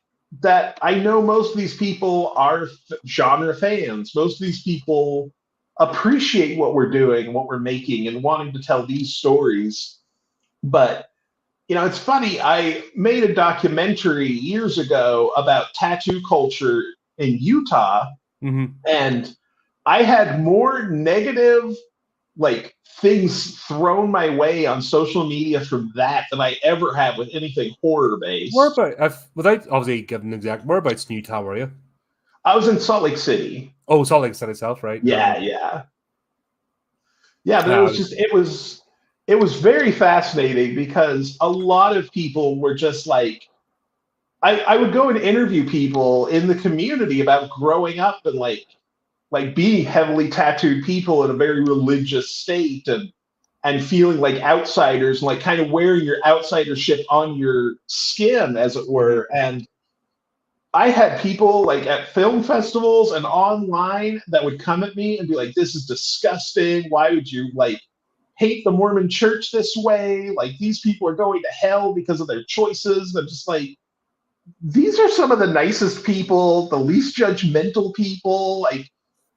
I know most of these people are genre fans. Most of these people appreciate what we're doing, what we're making, and wanting to tell these stories. But it's funny. I made a documentary years ago about tattoo culture in Utah, Mm-hmm. and I had more negative like things thrown my way on social media from that than I ever have with anything horror based. Without obviously giving an exact whereabouts in Utah were you? I was in Salt Lake City. Oh, Salt Lake City itself, right? Yeah, yeah. Yeah, but Uh, it was very fascinating because a lot of people were just like I would go and interview people in the community about growing up and like being heavily tattooed people in a very religious state and feeling like outsiders, like kind of wearing your outsidership on your skin, as it mhm. were. And I had people like at film festivals and online that would come at me and be like, this is disgusting. Why would you like hate the Mormon church this way? Like these people are going to hell because of their choices. And I'm just like, these are some of the nicest people, the least judgmental people, like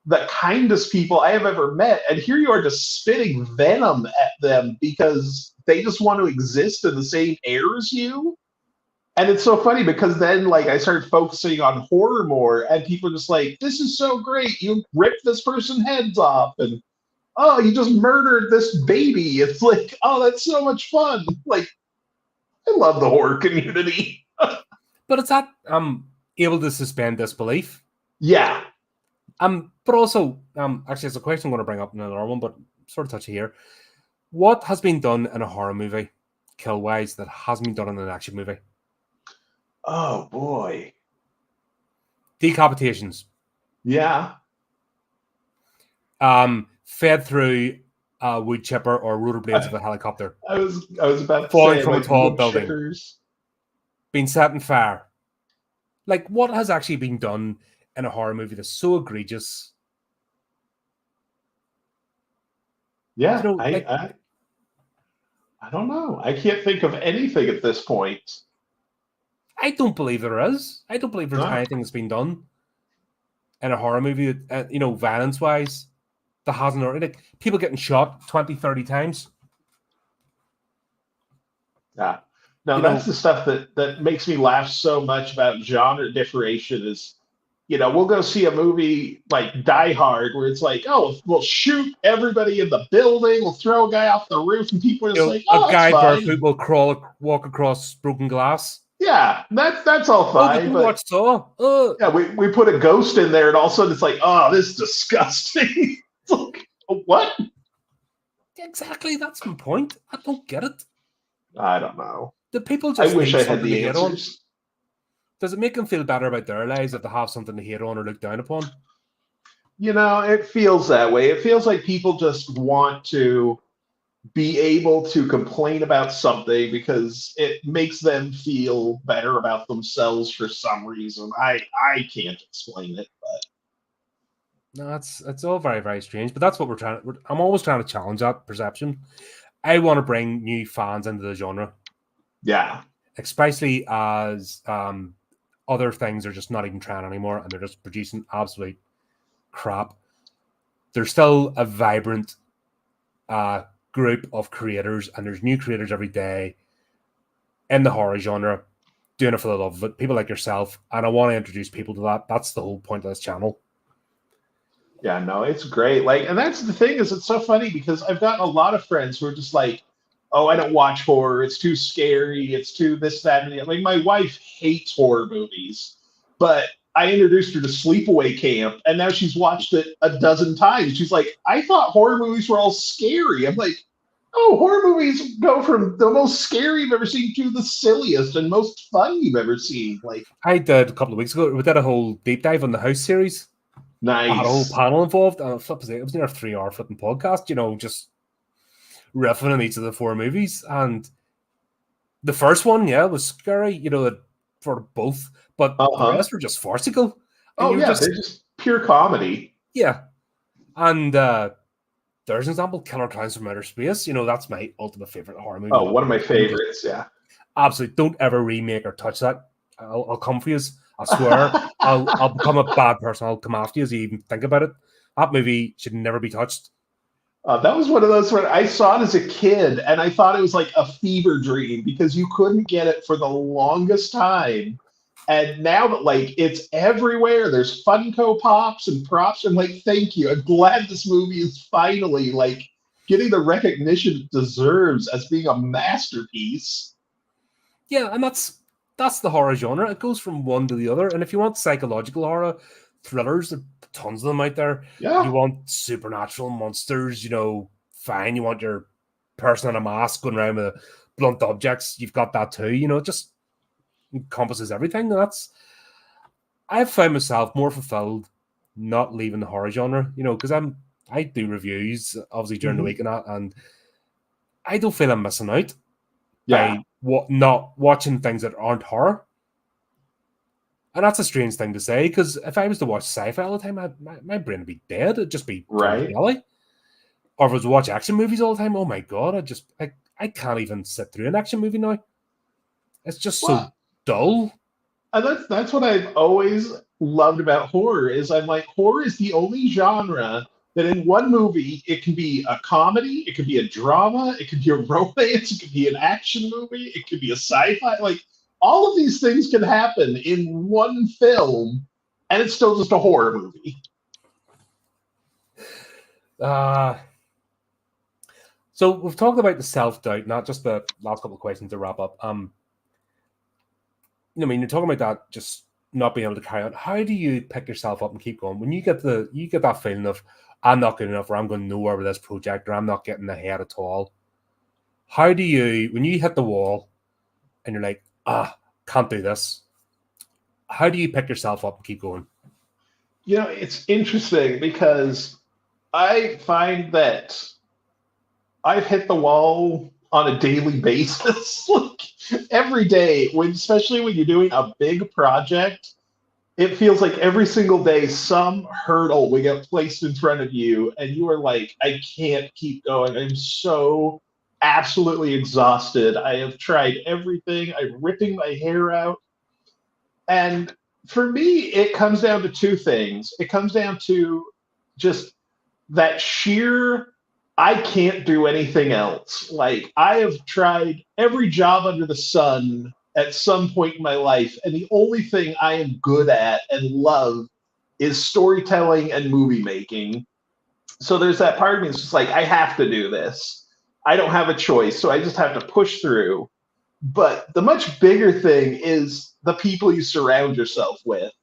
the kindest people I have ever met. And here you are just spitting venom at them because they just want to exist in the same air as you. And it's so funny because then, like, I started focusing on horror more, and people are just like, "This is so great! You ripped this person's heads off, and oh, you just murdered this baby." It's like, oh, that's so much fun! Like, I love the horror community. But it's that able to suspend disbelief. Yeah. But also, actually, it's a question I'm going to bring up in another one, but sort of touchy here. What has been done in a horror movie, kill-wise, that hasn't been done in an action movie? Oh boy. Decapitations. Yeah. Fed through a wood chipper or rotor blades of a helicopter. I was about to falling say, from a like, tall wood building. chippers. Being set on fire. Like, what has actually been done in a horror movie that's so egregious? Yeah, You know, like, I don't know. I can't think of anything at this point. I don't believe there is. I don't believe there's No. anything that's been done in a horror movie, violence-wise, that hasn't already. Like, people getting shot 20, 30 times. Yeah. No, You that's know, the stuff that makes me laugh so much about genre differentiation is, we'll go see a movie like Die Hard where it's like, oh, we'll shoot everybody in the building, we'll throw a guy off the roof, and people are just like, a oh, that's guy barefoot fine. will walk across broken glass. Yeah, that's all Oh, but fine. don't But watch Saw. yeah, we put a ghost in there, and all of a sudden it's like, oh, this is disgusting. It's like, what? Exactly, that's my point. I don't get it. I don't know. Do people I just wish need I had something to the hate on? answers. Does it make them feel better about their lives if they have something to hate on or look down upon? It feels that way. It feels like people just want to be able to complain about something because it makes them feel better about themselves for some reason. I can't explain it, but No, it's all very, very strange. But that's what I'm always trying to challenge that perception. I want to bring new fans into the genre, yeah. especially as other things are just not even trying anymore, and they're just producing absolute crap. There's still a vibrant group of creators, and there's new creators every day in the horror genre doing it for the love of it. People like yourself, and I want to introduce people to that. That's the whole point of this channel. Yeah, no, it's great. Like, and that's the thing is it's so funny because I've gotten a lot of friends who are just like, oh, I don't watch horror. It's too scary. It's too this, that, and the other. Like, my wife hates horror movies, but I introduced her to Sleepaway Camp, and now she's watched it a dozen times. She's like, I thought horror movies were all scary. I'm like, oh, horror movies go from the most scary you've ever seen to the silliest and most fun you've ever seen. Like, I did a couple of weeks ago. We did a whole deep dive on the House series. I had a whole nice. panel involved, and it was near a 3-hour flipping podcast, just riffing on each of the 4 movies. And the first one, was scary, for both, but the Uh-huh. rest were just farcical. And Oh, you're yeah, just, they're just pure comedy. yeah. And there's an example, Killer Clowns from Outer Space. That's my ultimate favorite horror movie. Oh, one of my favorites, yeah. Absolutely, don't ever remake or touch that. I'll come for you. I swear. I'll become a bad person. I'll come after you as you even think about it. That movie should never be touched. That was one of those where I saw it as a kid and I thought it was like a fever dream because you couldn't get it for the longest time. And now that like it's everywhere, there's Funko Pops and props. I'm like, thank you. I'm glad this movie is finally like getting the recognition it deserves as being a masterpiece. Yeah, and that's the horror genre. It goes from one to the other. And if you want psychological horror, thrillers, there are tons of them out there. You Yeah. want supernatural monsters, fine. You want your person in a mask going around with blunt objects, you've got that too. It just encompasses everything. I've found myself more fulfilled not leaving the horror genre, because I do reviews obviously during the week and I don't feel I'm missing out Yeah. by not watching things that aren't horror. And that's a strange thing to say, because if I was to watch sci-fi all the time, my brain would be dead. It'd just be Right. jelly. Or if I was to watch action movies all the time, oh my god, I can't even sit through an action movie now. It's just so Well, dull. And that's what I've always loved about horror is I'm like horror is the only genre that in one movie it can be a comedy, it could be a drama, it could be a romance, it could be an action movie, it could be a sci-fi. Like all of these things can happen in one film, and it's still just a horror movie. Uh, so we've talked about the self-doubt, not just the last couple of questions to wrap up. I mean, you're talking about that just not being able to carry on. How do you pick yourself up and keep going when you get that feeling of I'm not good enough, or I'm going nowhere with this project, or I'm not getting ahead at all? How do you, when you hit the wall and you're like, can't do this? How do you pick yourself up and keep going? It's interesting because I find that I've hit the wall on a daily basis. Like every day, especially when you're doing a big project, it feels like every single day some hurdle will get placed in front of you, and you are like, I can't keep going. I'm so absolutely exhausted. I have tried everything. I'm ripping my hair out. And for me, it comes down to two things. It comes down to just that sheer I can't do anything else. Like I have tried every job under the sun at some point in my life, and the only thing I am good at and love is storytelling and movie making. So there's that part of me that's just like, I have to do this. I don't have a choice, so I just have to push through. But the much bigger thing is the people you surround yourself with,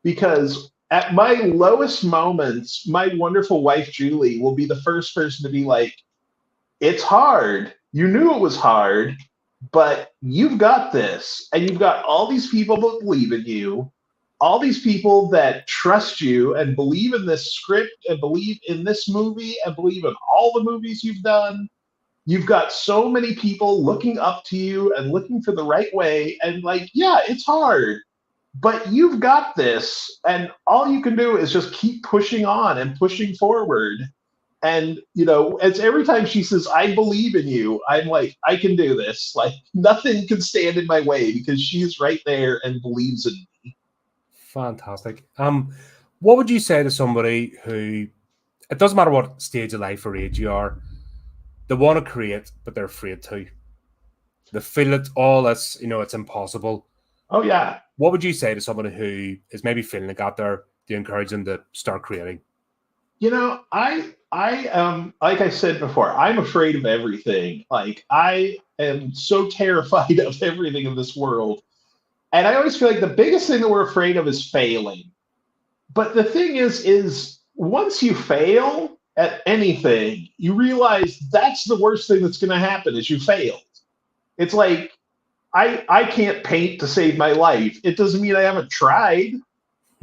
because at my lowest moments, my wonderful wife, Julie, will be the first person to be like, it's hard. You knew it was hard, but you've got this. And you've got all these people that believe in you, all these people that trust you and believe in this script and believe in this movie and believe in all the movies you've done. You've got so many people looking up to you and looking for the right way. And like, yeah, it's hard, but you've got this. And all you can do is just keep pushing on and pushing forward. And, it's every time she says, I believe in you, I'm like, I can do this. Like, nothing can stand in my way because she's right there and believes in me. Fantastic. What would you say to somebody who, it doesn't matter what stage of life or age you are, they want to create, but they're afraid to. They feel it all as, it's impossible. Oh, yeah. What would you say to somebody who is maybe feeling like that there to encourage them to start creating? I am, like I said before, I'm afraid of everything. Like I am so terrified of everything in this world. And I always feel like the biggest thing that we're afraid of is failing. But the thing is once you fail at anything, you realize that's the worst thing that's going to happen is you failed. It's like I can't paint to save my life. It doesn't mean I haven't tried.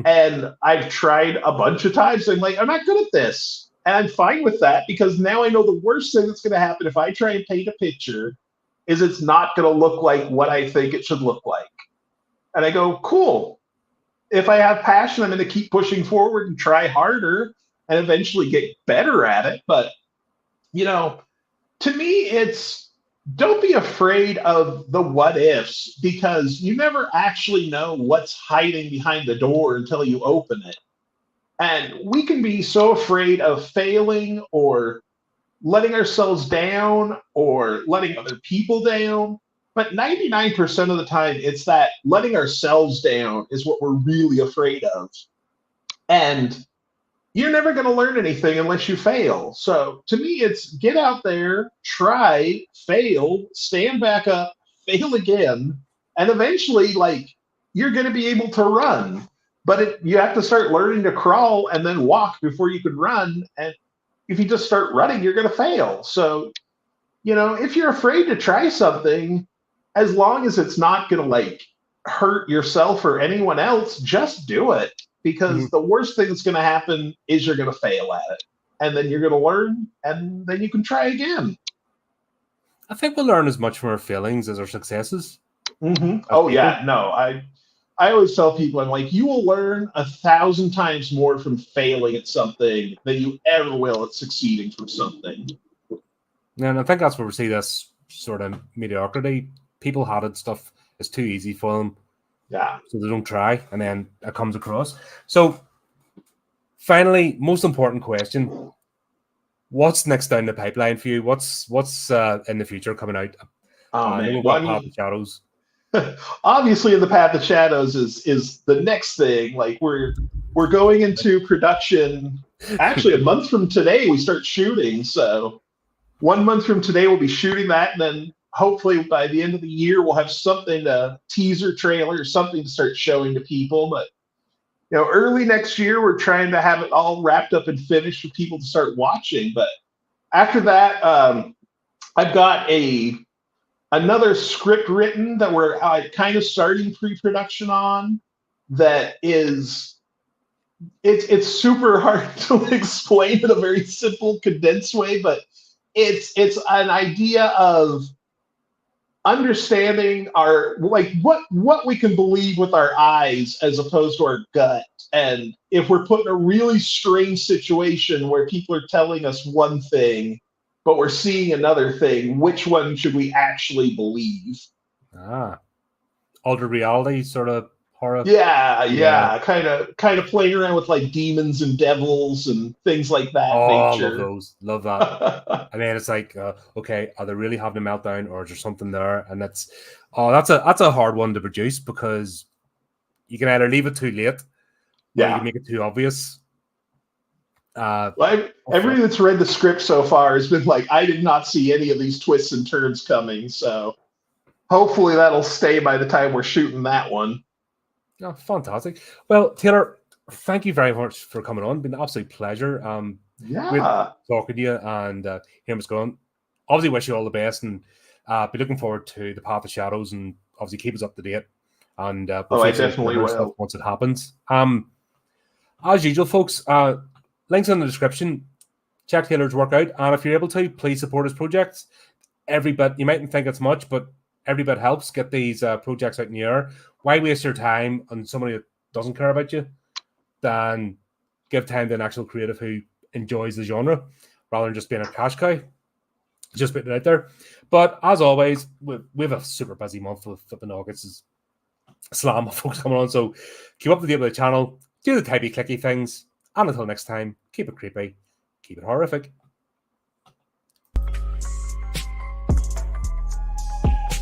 And I've tried a bunch of times. I'm like, I'm not good at this. And I'm fine with that because now I know the worst thing that's going to happen if I try and paint a picture is it's not going to look like what I think it should look like. And I go, cool. If I have passion, I'm going to keep pushing forward and try harder and eventually get better at it. But, to me, it's don't be afraid of the what ifs because you never actually know what's hiding behind the door until you open it. And we can be so afraid of failing or letting ourselves down or letting other people down. But 99% of the time, it's that letting ourselves down is what we're really afraid of. And you're never going to learn anything unless you fail. So to me, it's get out there, try, fail, stand back up, fail again, and eventually, like, you're going to be able to run. But you have to start learning to crawl and then walk before you can run. And if you just start running, you're going to fail. So, if you're afraid to try something, as long as it's not going to like hurt yourself or anyone else, just do it because the worst thing that's going to happen is you're going to fail at it. And then you're going to learn and then you can try again. I think we learn as much from our failings as our successes. Mm-hmm. Oh, people. Yeah. No, I always tell people, I'm like, you will learn 1,000 times more from failing at something than you ever will at succeeding from something. And I think that's where we see this sort of mediocrity. People-hatted stuff is too easy for them. Yeah. So they don't try, and then it comes across. So finally, most important question: what's next down the pipeline for you? What's in the future coming out? Oh I know man. we've Well, I got Path of mean, Shadows. obviously, in the Path of Shadows is the next thing. Like we're going into production. Actually, a month from today, we start shooting. So 1 month from today, we'll be shooting that, and then hopefully by the end of the year, we'll have something, a teaser trailer, or something to start showing to people. But early next year, we're trying to have it all wrapped up and finished for people to start watching. But after that, I've got another script written that we're kind of starting pre-production on. That is, it's super hard to explain in a very simple, condensed way, but it's an idea of understanding our, like, what we can believe with our eyes as opposed to our gut. And if we're put in a really strange situation where people are telling us one thing but we're seeing another thing, which one should we actually believe? Alter reality sort of horror. Yeah, Yeah. yeah, kind of playing around with like demons and devils and things like that Oh, I love nature. those. Love that. And then it's like, okay, are they really having a meltdown, or is there something there? And that's a hard one to produce, because you can either leave it too late, or you Yeah. can make it too obvious. Well, everybody that's read the script so far has been like, I did not see any of these twists and turns coming. So hopefully that'll stay by the time we're shooting that one. Oh, fantastic. Well, Taylor, thank you very much for coming on. It's been an absolute pleasure. Great Yeah. talking to you and hearing what's going on. Obviously, wish you all the best, and be looking forward to the Path of Shadows, and obviously keep us up to date. And we'll Oh, I fix some definitely stuff will. once it happens. As usual, folks, links in the description. Check Taylor's work out, and if you're able to, please support his projects. Every bit, you mightn't think it's much, but every bit helps get these projects out in the air. Why waste your time on somebody that doesn't care about you than give time to an actual creative who enjoys the genre rather than just being a cash cow? Just putting it out there. But as always, we have a super busy month with Flipping Nuggets. Is slam of folks coming on. So keep up to date with the channel, do the typey clicky things, and until next time, keep it creepy, keep it horrific.